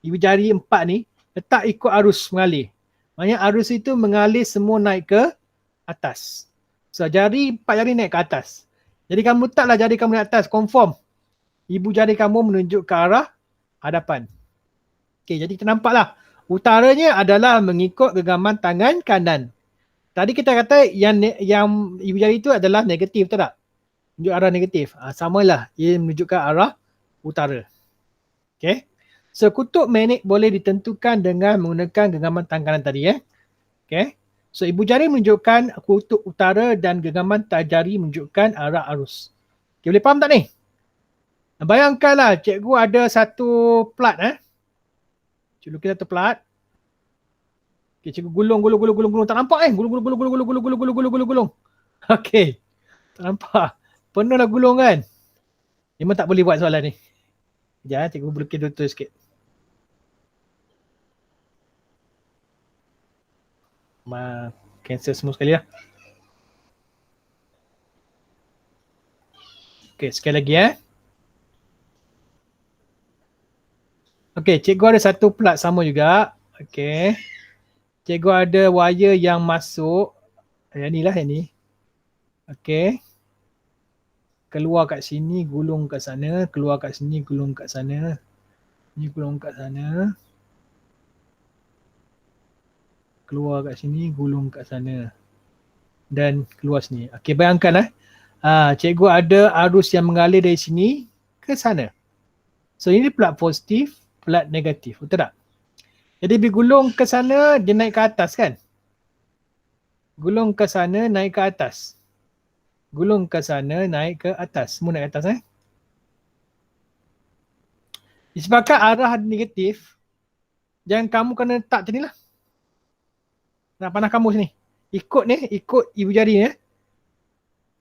ibu jari 4 ni, letak ikut arus mengalir. Maksudnya arus itu mengalir semua naik ke atas. So, 4 jari naik ke atas. Jadi kamu letaklah jari kamu naik atas, confirm. Ibu jari kamu menunjuk ke arah hadapan. Okay, jadi kita nampaklah. Utaranya adalah mengikut genggaman tangan kanan. Tadi kita kata yang ibu jari itu adalah negatif, betul tak? Menunjuk arah negatif. Samalah, ia menunjuk ke arah utara. Okay. So, kutub magnet boleh ditentukan dengan menggunakan genggaman tangan kanan tadi. Okay. So, ibu jari menunjukkan kutub utara dan genggaman jari menunjukkan arah arus. Okay, boleh faham tak ni? Bayangkanlah cikgu ada satu plat. Cikgu lukis satu plat. Okay, cikgu gulung. Tak nampak gulung. Okay. Tak nampak. Penuh lah gulung kan. Memang tak boleh buat soalan ni. Sekejap cikgu lukis betul sikit. Cancel semua sekali lah. Okey, sekali lagi Okey, cikgu ada satu plat sama juga. Okey. Cikgu ada wire yang masuk. Yang ni lah yang ni. Okey. Keluar kat sini, gulung kat sana. Keluar kat sini, gulung kat sana. Ni gulung kat sana. Keluar kat sini, gulung kat sana. Dan keluar sini. Okey, bayangkan cikgu ada arus yang mengalir dari sini ke sana. So ini plat positif, plat negatif. Betul tak? Jadi bila gulung ke sana, dia naik ke atas kan? Gulung ke sana, naik ke atas. Gulung ke sana, naik ke atas. Semua naik ke atas Disebabkan arah negatif, jangan kamu kena letak macam ni lah. Nak panah kamu sini. Ikut ibu jari ni.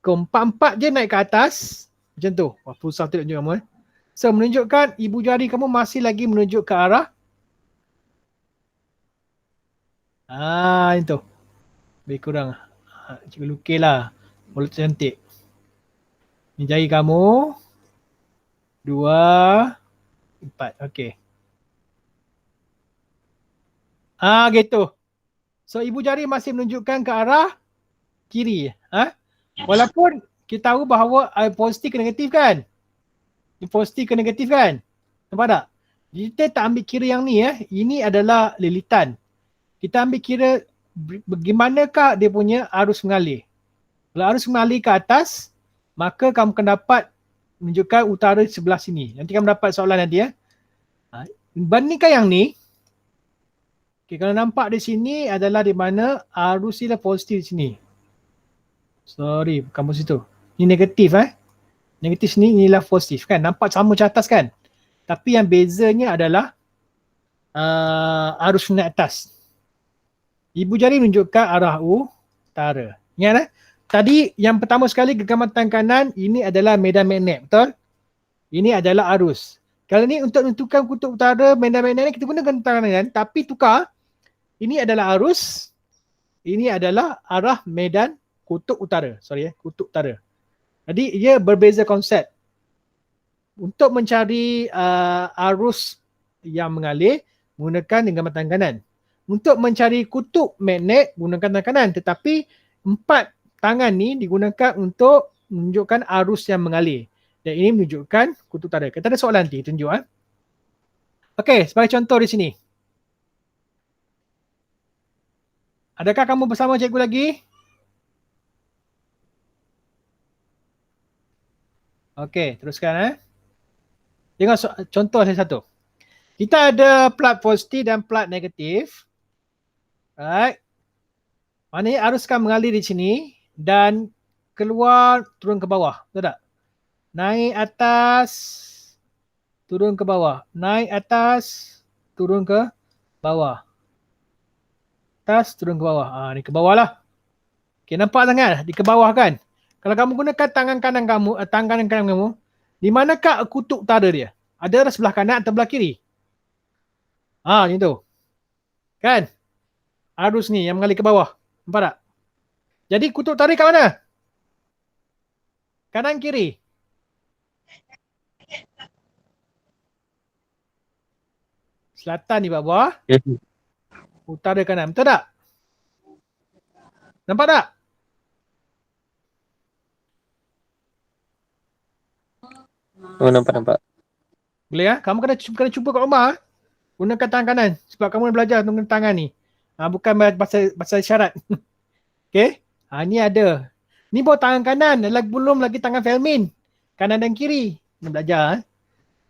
Keempat-empat je naik ke atas. Macam tu. Wah, susah tu tunjuk kamu So, menunjukkan ibu jari kamu masih lagi menunjuk ke arah. Itu. Lebih kurang. Cikgu lukis lah. Boleh cantik. Ni jari kamu. 2, 4. Okey. Gitu. So, ibu jari masih menunjukkan ke arah kiri. Walaupun kita tahu bahawa positif ke negatif kan? Positif ke negatif kan? Nampak tak? Kita tak ambil kira yang ni Ini adalah lilitan. Kita ambil kira bagaimanakah dia punya arus mengalir. Kalau arus mengalir ke atas, maka kamu akan dapat menunjukkan utara sebelah sini. Nanti kamu dapat soalan nanti Bandingkan yang ni. Okay, kalau nampak di sini adalah di mana arus dia positif di sini. Sorry, bukan positif. Ini negatif Negatif sini, inilah positif kan. Nampak sama macam atas kan. Tapi yang bezanya adalah arus naik atas. Ibu jari menunjukkan arah utara. Ingat Tadi yang pertama sekali genggaman tangan kanan, ini adalah medan magnet, betul? Ini adalah arus. Kalau ni untuk menentukan kutub utara, medan magnet ni kita gunakan tangan kanan, tapi tukar. Ini adalah arus. Ini adalah arah medan kutub utara. Kutub utara. Jadi ia berbeza konsep. Untuk mencari arus yang mengalir, gunakan genggaman tangan kanan. Untuk mencari kutub magnet, gunakan tangan kanan. Tetapi 4 tangan ni digunakan untuk menunjukkan arus yang mengalir. Dan ini menunjukkan kutub utara. Kita ada soalan nanti, tunjuk. Okey, sebagai contoh di sini. Adakah kamu bersama cikgu lagi? Okey, teruskan. Tengok contoh saya satu. Kita ada plat positif dan plat negatif. Right. Maknanya arus akan mengalir di sini dan keluar turun ke bawah. Betul tak? Naik atas, turun ke bawah. Naik atas, turun ke bawah. Atas, turun ke bawah. Ni ke bawah lah. Okay, nampak sangat di ke bawah kan? Kalau kamu gunakan tangan kanan kamu, di manakah kutub utara dia? Ada sebelah kanan atau sebelah kiri? Macam tu. Kan? Arus ni yang mengalir ke bawah. Nampak tak? Jadi kutub utara kat mana? Kanan kiri? Selatan di bawah. Utara kanan. Betul tak? Nampak tak? Oh, nampak. Boleh Kamu kena cuba kat rumah. Gunakan tangan kanan. Sebab kamu belajar guna tangan ni. Bukan bahasa isyarat. Okay. Ni ada. Ni bawa tangan kanan. Belum lagi tangan Felmin. Kanan dan kiri. Nak belajar.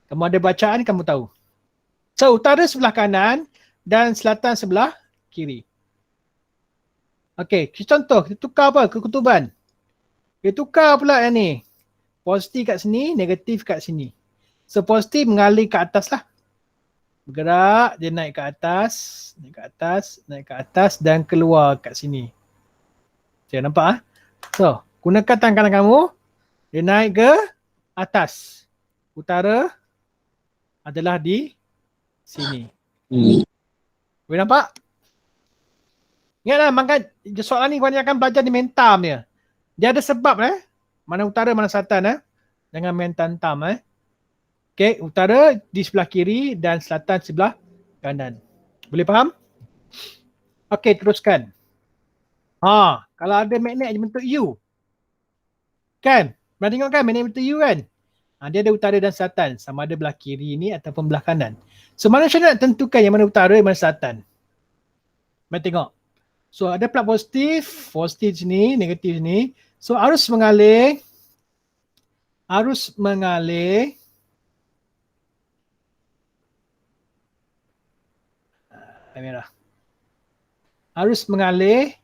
Kamu ada bacaan, kamu tahu. So, utara sebelah kanan dan selatan sebelah kiri. Okay. Contoh. Kita tukar apa? Kekutuban. Kita tukar pula yang ni. Positif kat sini, negatif kat sini. So, positif mengalir ke atas lah. Bergerak, dia naik ke atas, naik ke atas, naik ke atas dan keluar kat sini. Saya nampak So, gunakan tangan kanan kamu, dia naik ke atas. Utara adalah di sini. Boleh nampak? Ingatlah, makan soalan ni kebanyakan belajar di mentam dia. Dia ada sebab mana utara, mana selatan Jangan main tantam Okay, utara di sebelah kiri dan selatan sebelah kanan. Boleh faham? Okay, teruskan. Kalau ada magnet dia bentuk U. Kan? Pernah tengok kan magnet bentuk U kan? Dia ada utara dan selatan. Sama ada belah kiri ni ataupun belah kanan. So, mana saya nak tentukan yang mana utara, yang mana selatan? Mari tengok. So, ada plug positif sini, negatif sini. So, arus mengalir kamera. Arus mengalir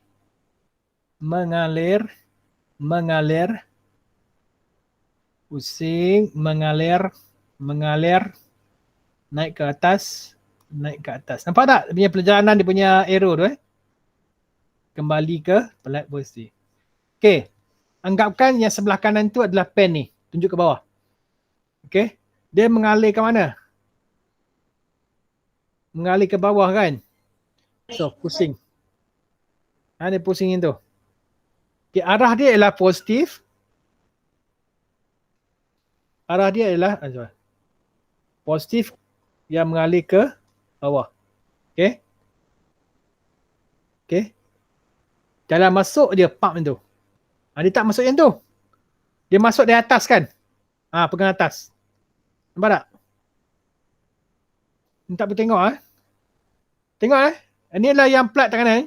pusing, mengalir naik ke atas. Nampak tak dia punya perjalanan, dia punya arrow tu kembali ke plug positif. Okay, anggapkan yang sebelah kanan tu adalah pen ni, tunjuk ke bawah. Okay, dia mengalir ke mana? Mengalir ke bawah kan? So, pusing. Dia pusingin tu. Okay, arah dia ialah positif. Positif yang mengalir ke bawah. Okay. Dalam masuk dia pump tu. Dia tak masuk yang tu. Dia masuk dari atas kan? Pegang atas. Nampak tak? Ni tak boleh tengok Tengok Ini adalah yang plug tangan kanan.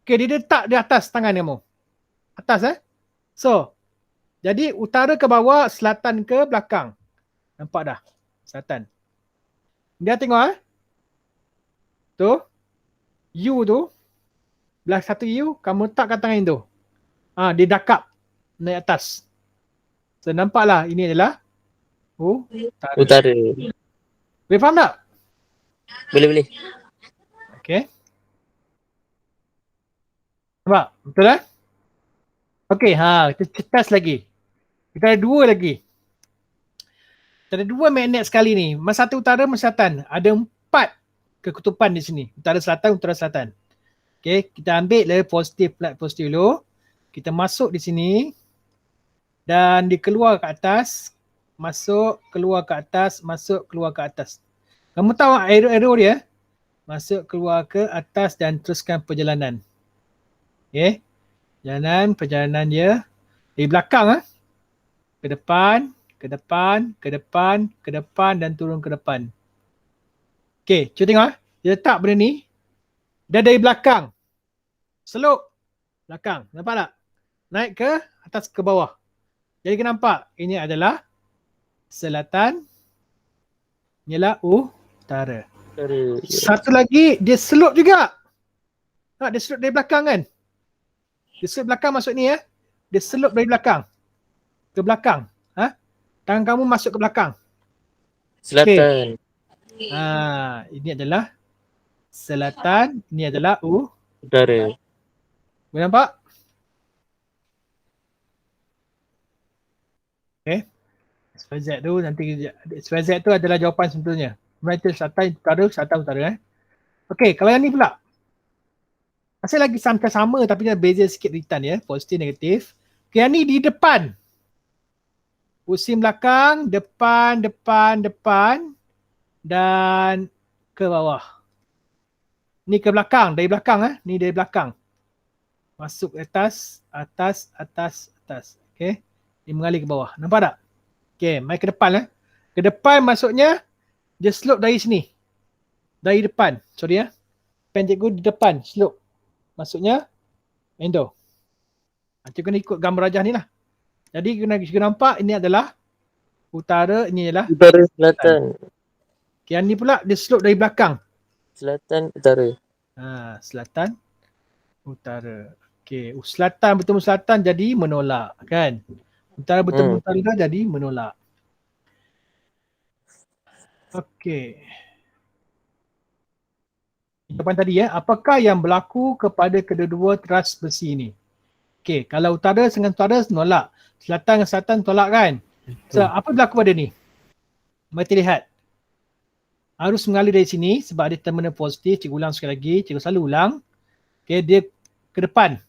Okay, dia letak di atas tangan kamu. Atas So, jadi utara ke bawah, selatan ke belakang. Nampak dah? Selatan. Dia tengok tu. U tu. Belah satu U, kamu letakkan tangan tu. Dia dakap naik atas. So, nampaklah ini adalah Utara. Boleh faham tak? Boleh. Okay. Nampak? Betul Okay, kita test lagi. Kita ada dua lagi. Kita ada dua magnet sekali ni. Masa satu utara, masa selatan. Ada 4 kekutupan di sini. Utara selatan. Okay, kita ambil dari positif dulu. Kita masuk di sini. Dan dikeluar ke atas. Masuk, keluar ke atas. Kamu tahu arrow dia? Masuk, keluar ke atas dan teruskan perjalanan. Okay. Perjalanan dia dari belakang ke depan dan turun ke depan. Okay, cuba tengok dia letak benda ni. Dia dari belakang. Selop belakang. Nampak tak? Naik ke atas ke bawah. Jadi kita nampak ini adalah selatan. Inilah utara. Satu lagi dia selop juga. Dia selop dari belakang kan? Dia selop belakang masuk ni Dia selop dari belakang. Ke belakang. Tangan kamu masuk ke belakang. Selatan. Ini adalah selatan. Ini adalah Utara. Boleh nampak? Okay. XYZ tu nanti XYZ tu adalah jawapan sebetulnya. Berarti selatan utara. Okay, kalau yang ni pula. Masih lagi sama tapi dia beza sikit return positif negatif. Okay, yang ni di depan. Pusing belakang, depan dan ke bawah. Ni ke belakang, dari belakang ni dari belakang. Masuk atas. Okay. Ni mengalir ke bawah. Nampak tak? Okay, mari ke depan Ke depan maksudnya dia slope dari sini. Dari depan. Sorry pen cikgu di depan slope. Maksudnya endo. Cikgu kena ikut gambar rajah ni lah. Jadi kita nampak ini adalah utara, ini adalah Utara selatan. Okay, yang ni pula dia slope dari belakang. Selatan utara. Selatan utara. Okay, selatan bertemu selatan jadi menolak kan. Utara bertemu utara jadi menolak. Okay. Jawapan tadi apakah yang berlaku kepada kedua-dua teras besi ni? Okay, kalau utara dengan utara nolak. Selatan dengan selatan tolak kan? So, apa berlaku pada ni? Mari kita lihat. Arus mengalir dari sini sebab ada terminal positif. Cikgu ulang sekali lagi. Cikgu selalu ulang. Okay, dia ke depan.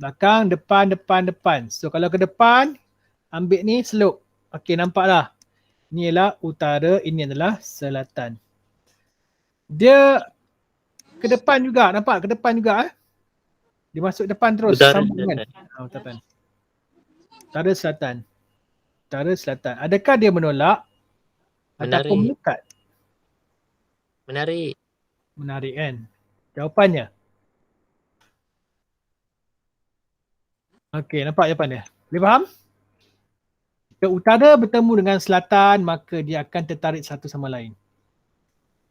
Belakang, depan. So, kalau ke depan, Ambil ni slope. Okey, nampak lah. Ini ialah utara, ini adalah selatan. Dia ke depan juga, nampak? Ke depan juga. Dia masuk depan terus, Utara sambung kan? selatan. Utara. Utara selatan. Utara selatan. Adakah dia menolak ataupun Menarik. melekat? Menarik. Menarik kan? Jawapannya. Okey, nampak jawapan dia. Boleh faham? Jika utara bertemu dengan selatan, maka dia akan tertarik satu sama lain.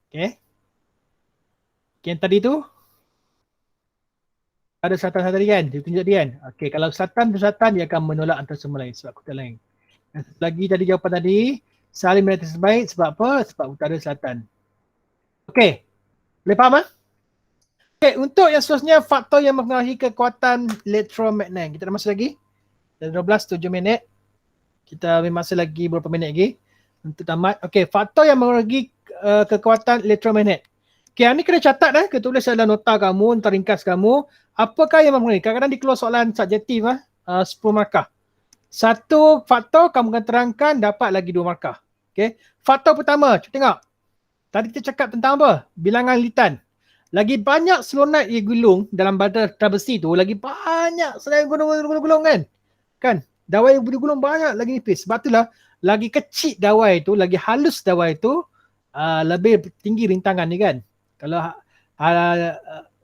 Okey. Okay, yang tadi tu ada selatan tadi kan? Dia tunjuk dia kan? Okey, kalau selatan tu selatan, dia akan menolak antara sama lain sebab kota lain. Dan satu lagi tadi jawapan tadi, saling menolak terbaik sebab apa? Sebab utara selatan. Okey. Boleh faham ah? Okey, untuk yang seterusnya faktor yang mempengaruhi kekuatan elektromagnet. Kita dah masuk lagi. Dah 12, 7 minit. Kita ambil masa lagi beberapa minit lagi untuk tamat. Okey, faktor yang mempengaruhi kekuatan elektromagnet. Okey, yang ni kena catat kita tulis dalam nota kamu, nota ringkas kamu. Apakah yang mempengaruhi? Kadang-kadang di keluar soalan subjektif 10 markah. Satu faktor kamu akan terangkan dapat lagi 2 markah. Okey. Faktor pertama, cuba tengok. Tadi kita cakap tentang apa? Bilangan litan. Lagi banyak selonat ia gulung dalam badan besi tu, lagi banyak selain gulung kan? Kan? Dawai yang digulung banyak lagi nipis. Sebab itulah lagi kecil dawai tu, lagi halus dawai tu, lebih tinggi rintangan ni kan. Kalau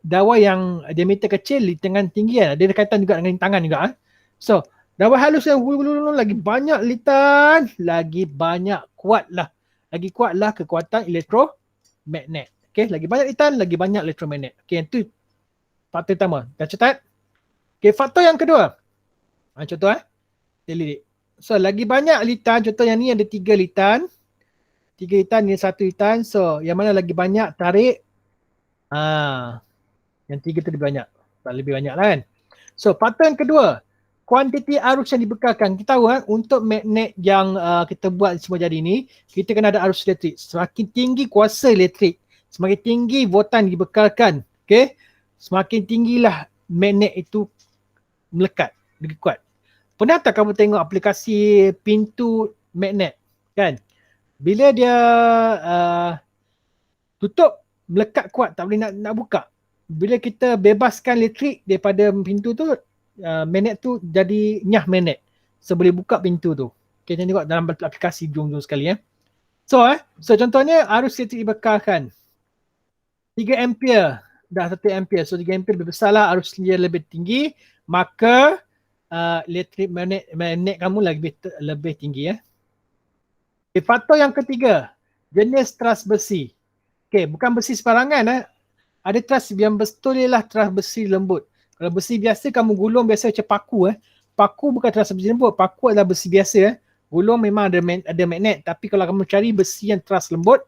dawai yang diameter kecil, rintangan tinggi kan. Ada kaitan juga dengan rintangan juga. So, dawai halus yang gulung lagi banyak litan, lagi banyak kuatlah. Lagi kuatlah kekuatan elektromagnet. Okay, lagi banyak litan, lagi banyak elektromagnet. Okay, itu faktor pertama. Dah catat? Okay, faktor yang kedua. Contoh so, lagi banyak litan, contoh yang ni ada 3 litan. 3 litan, ni 1 litan. So, yang mana lagi banyak tarik? Yang 3 tu lebih banyak. Lebih banyak lah kan. So, faktor yang kedua. Kuantiti arus yang dibekalkan. Kita tahu untuk magnet yang kita buat semua jadi ni, kita kena ada arus elektrik. Semakin tinggi kuasa elektrik, semakin tinggi voltan dibekalkan. Okay? Semakin tinggilah magnet itu melekat. Lebih kuat. Pernah tak kamu tengok aplikasi pintu magnet? Kan? Bila dia tutup, melekat kuat, tak boleh nak buka. Bila kita bebaskan elektrik daripada pintu tu, magnet tu jadi nyah magnet. So boleh buka pintu tu. Okay, tengok dalam aplikasi jom sekali So contohnya arus elektrik dibekalkan 3 ampere, dah 1 ampere. So 3 ampere lebih besar lah, arus dia lebih tinggi, maka elektrik magnet kamu lebih tinggi Okay, faktor yang ketiga, jenis teras besi. Okay, bukan besi sebarangan Ada teras yang betul ialah teras besi lembut. Kalau besi biasa kamu gulung biasa macam paku Paku bukan teras besi lembut, paku adalah besi biasa Gulung memang ada magnet, tapi kalau kamu cari besi yang teras lembut,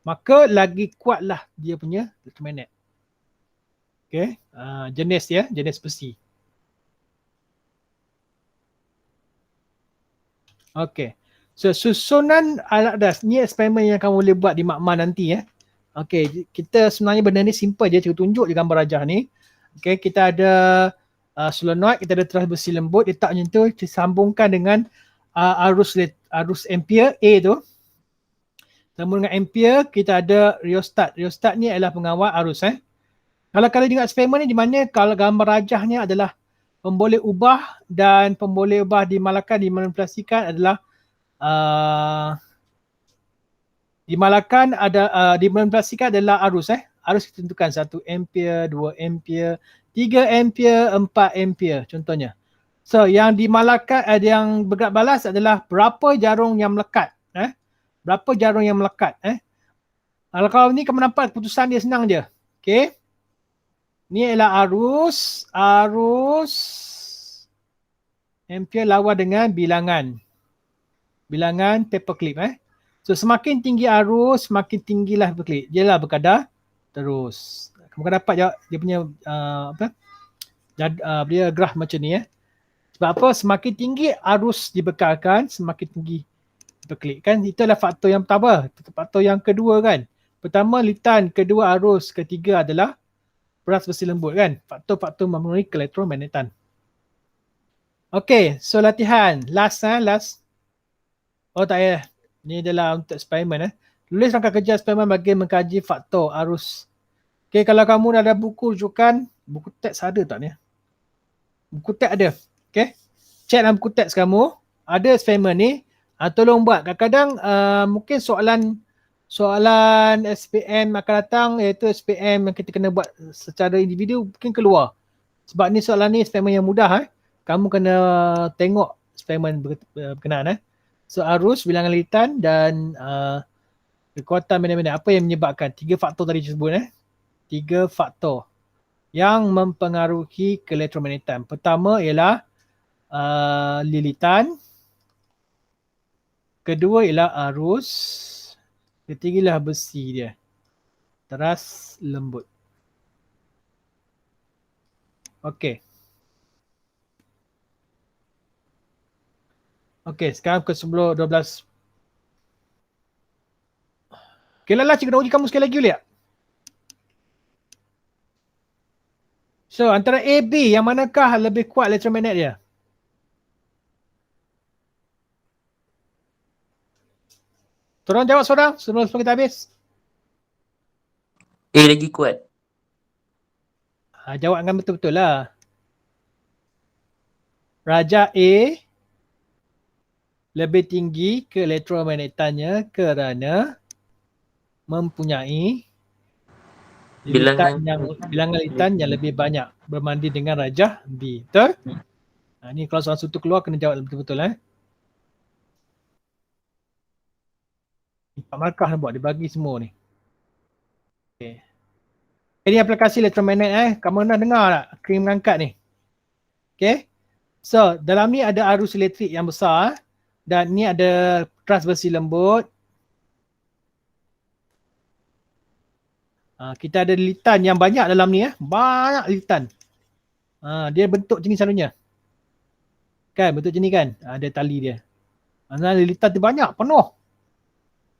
maka lagi kuatlah dia punya elektromagnet. Okay, jenis besi. Okay, so susunan alat das ni eksperimen yang kamu boleh buat di makmal nanti Okay, kita sebenarnya benda ni simple je, cikgu tunjuk je gambar rajah ni. Okay, kita ada solenoid, kita ada teras besi lembut, letak macam tu, disambungkan dengan arus ampere A tu. Sambung dengan ampere, kita ada rheostat. Rheostat ni adalah pengawal arus Kalau kalian tengok eksperimen ni, di mana kalau gambar rajahnya adalah pemboleh ubah, dan pemboleh ubah dimanipulasikan adalah dimanipulasikan adalah arus Arus ditentukan 1 ampere, 2 ampere, 3 ampere, 4 ampere contohnya. So yang dimalakkan yang bergerak balas adalah berapa jarum yang melekat berapa jarum yang melekat Kalau ni kamu nampak keputusan dia senang je. Okay, ni ialah arus ampere lawan dengan bilangan paperclip So semakin tinggi arus, semakin tinggilah paperclip. Dia lah berkadar terus. Kamu akan dapat dia punya dia graf macam ni Sebab apa? Semakin tinggi arus dibekalkan, semakin tinggi paperclip kan. Itu adalah faktor yang pertama. Faktor yang kedua kan. Pertama litan, kedua arus, ketiga adalah teras besi lembut kan. Faktor-faktor mempengaruhi keelektromagnetan. Okay, so latihan. Last. Oh tak payah. Ni adalah untuk eksperimen. Tulis rangka kerja eksperimen bagi mengkaji faktor arus. Okay, kalau kamu dah ada buku rujukan, buku teks ada tak ni? Buku teks ada. Okay. Check dalam buku teks kamu. Ada eksperimen ni. Tolong buat. Kadang-kadang mungkin soalan SPM akan datang, iaitu SPM yang kita kena buat secara individu mungkin keluar. Sebab ni soalan ni eksperimen yang mudah. Kamu kena tengok eksperimen berkenaan. So arus, bilangan litan dan kekuatan magnet. Apa yang menyebabkan? 3 faktor tadi disebut. 3 faktor yang mempengaruhi keelektromagnetan. Pertama ialah lilitan. Kedua ialah arus. Ketiga ialah besi dia. Teras lembut. Okey. Okey, sekarang ke 10, 12. Okay, Lala, cikgu nak uji kamu sekali lagi boleh tak? So, antara A, B, yang manakah lebih kuat elektromagnet dia? Tolong jawab seorang sebelum kita habis. A lagi kuat. Jawab dengan betul-betul lah. Raja A lebih tinggi keelektromagnetannya kerana mempunyai bilangan litan yang lebih banyak berbanding dengan Raja B. Betul? Ni kalau soalan sutu keluar kena jawab betul-betul. 4 markah nak buat, dia bagi semua ni. Okay. Ini aplikasi elektromagnet kamu pernah dengar tak krim mengangkat ni? Okay. So dalam ni ada arus elektrik yang besar dan ni ada teras besi lembut. Kita ada litan yang banyak dalam ni. Banyak litan. Dia bentuk macam ni selalunya. Kan bentuk macam ni kan. Ada tali dia. Litan tu banyak, penuh.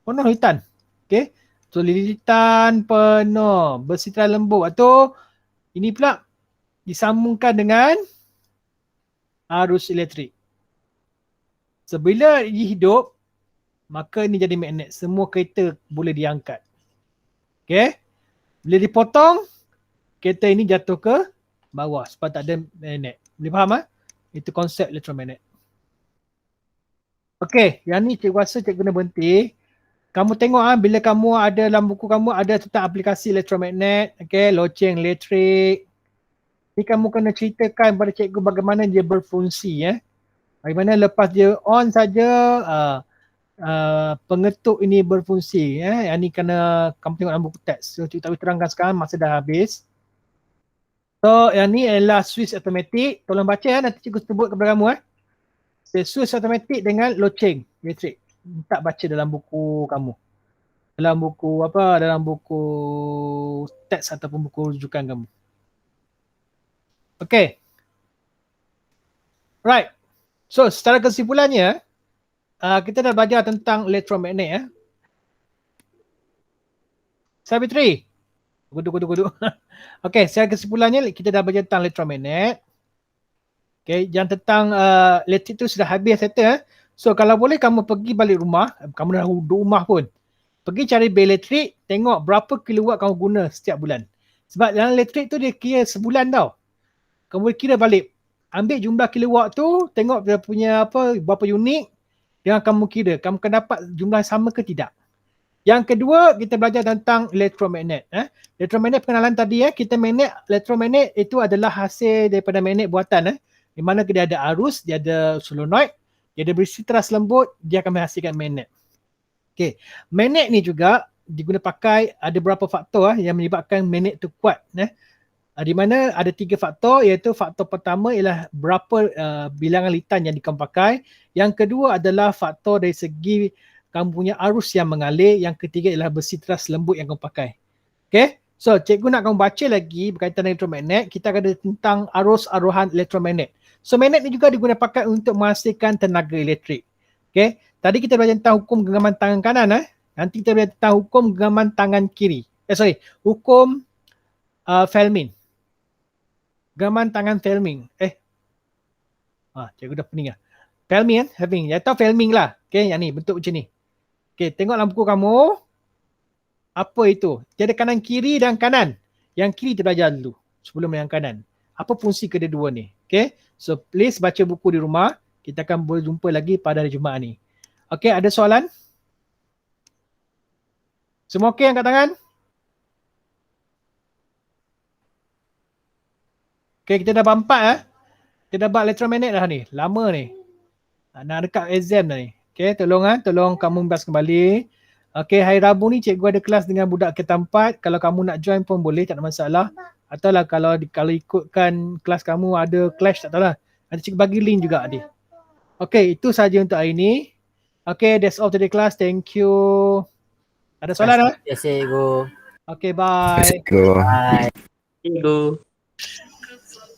Penuh litan. Okay. So lilitan penuh. Besi teras lembut. Atau ini pula disambungkan dengan arus elektrik. So bila dia hidup, maka ini jadi magnet. Semua kereta boleh diangkat. Okay. Bila dipotong, kereta ini jatuh ke bawah sebab tak ada magnet. Boleh faham? Itu konsep elektromagnet. Okay, yang ni cikgu rasa cikgu kena berhenti. Kamu tengok bila kamu ada dalam buku kamu ada tentang aplikasi elektromagnet, okay, loceng elektrik. Ni kamu kena ceritakan kepada cikgu bagaimana dia berfungsi. Bagaimana lepas dia on saja, pengetuk ini berfungsi. Yang ni kena kamu tengok dalam buku teks. So cikgu tak boleh terangkan sekarang, masa dah habis. So yang ni adalah switch automatik. Tolong baca nanti cikgu sebut kepada kamu. Switch automatik dengan loceng elektrik. Tak baca dalam buku kamu. Dalam buku apa? Dalam buku teks ataupun buku rujukan kamu. Okay. Right. So secara kesimpulannya, kita dah belajar tentang elektromagnet. Sabitri. Kudu. Okay, secara kesimpulannya kita dah belajar tentang elektromagnet. Okay, yang tentang elektrik tu sudah habis settle. So kalau boleh kamu pergi balik rumah, kamu dah duduk rumah pun. Pergi cari bil elektrik, tengok berapa kilowatt kamu guna setiap bulan. Sebab dalam elektrik tu dia kira sebulan tau. Kamu boleh kira balik. Ambil jumlah kilowatt tu, tengok dia punya berapa unit, yang kamu kira. Kamu akan dapat jumlah sama ke tidak. Yang kedua, kita belajar tentang elektromagnet. Elektromagnet pengenalan tadi, kita magnet, elektromagnet itu adalah hasil daripada magnet buatan. Di mana dia ada arus, dia ada solenoid, dia ada besi teras lembut, dia akan menghasilkan magnet. Okay. Magnet ni juga diguna pakai, ada beberapa faktor yang menyebabkan magnet tu kuat. Di mana ada 3 faktor, iaitu faktor pertama ialah berapa bilangan litan yang kamu pakai. Yang kedua adalah faktor dari segi kamu punya arus yang mengalir. Yang ketiga ialah besi teras lembut yang kamu pakai. Okay. So cikgu nak kamu baca lagi berkaitan dengan elektromagnet. Kita akan ada tentang arus aruhan elektromagnet. So magnet ni juga diguna pakai untuk menghasilkan tenaga elektrik. Okay. Tadi kita belajar tentang hukum genggaman tangan kanan. Nanti kita belajar tentang hukum genggaman tangan kiri. Hukum Fleming. Genggaman tangan Fleming. Cikgu dah pening lah. Filming kan? Having. Ya tahu filming lah. Okay, yang ni bentuk macam ni. Okay, tengok dalam buku kamu. Apa itu? Tiada kanan kiri dan kanan. Yang kiri kita belajar dulu sebelum yang kanan. Apa fungsi kedua-dua ni? Okay, so please baca buku di rumah. Kita akan berjumpa lagi pada hari Jumaat ni. Okay, ada soalan? Semua okay angkat tangan? Okay, kita dah bab 4 Kita dah bab electromagnet dah ni. Lama ni. Nak dekat exam dah ni. Okay, tolong kamu bahas kembali. Okay, hari Rabu ni cikgu ada kelas dengan budak Kereta 4. Kalau kamu nak join pun boleh, tak ada masalah. Atau lah kalau ikutkan kelas kamu ada clash, tak tahulah. Nanti cikgu bagi link juga adik. Okay, itu saja untuk hari ni. Okay, that's all today class. Thank you. Ada soalan lah? Terima kasih, Go. Okay, bye. Let's go. Bye. Cikgu.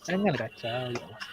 Janganlah kacau.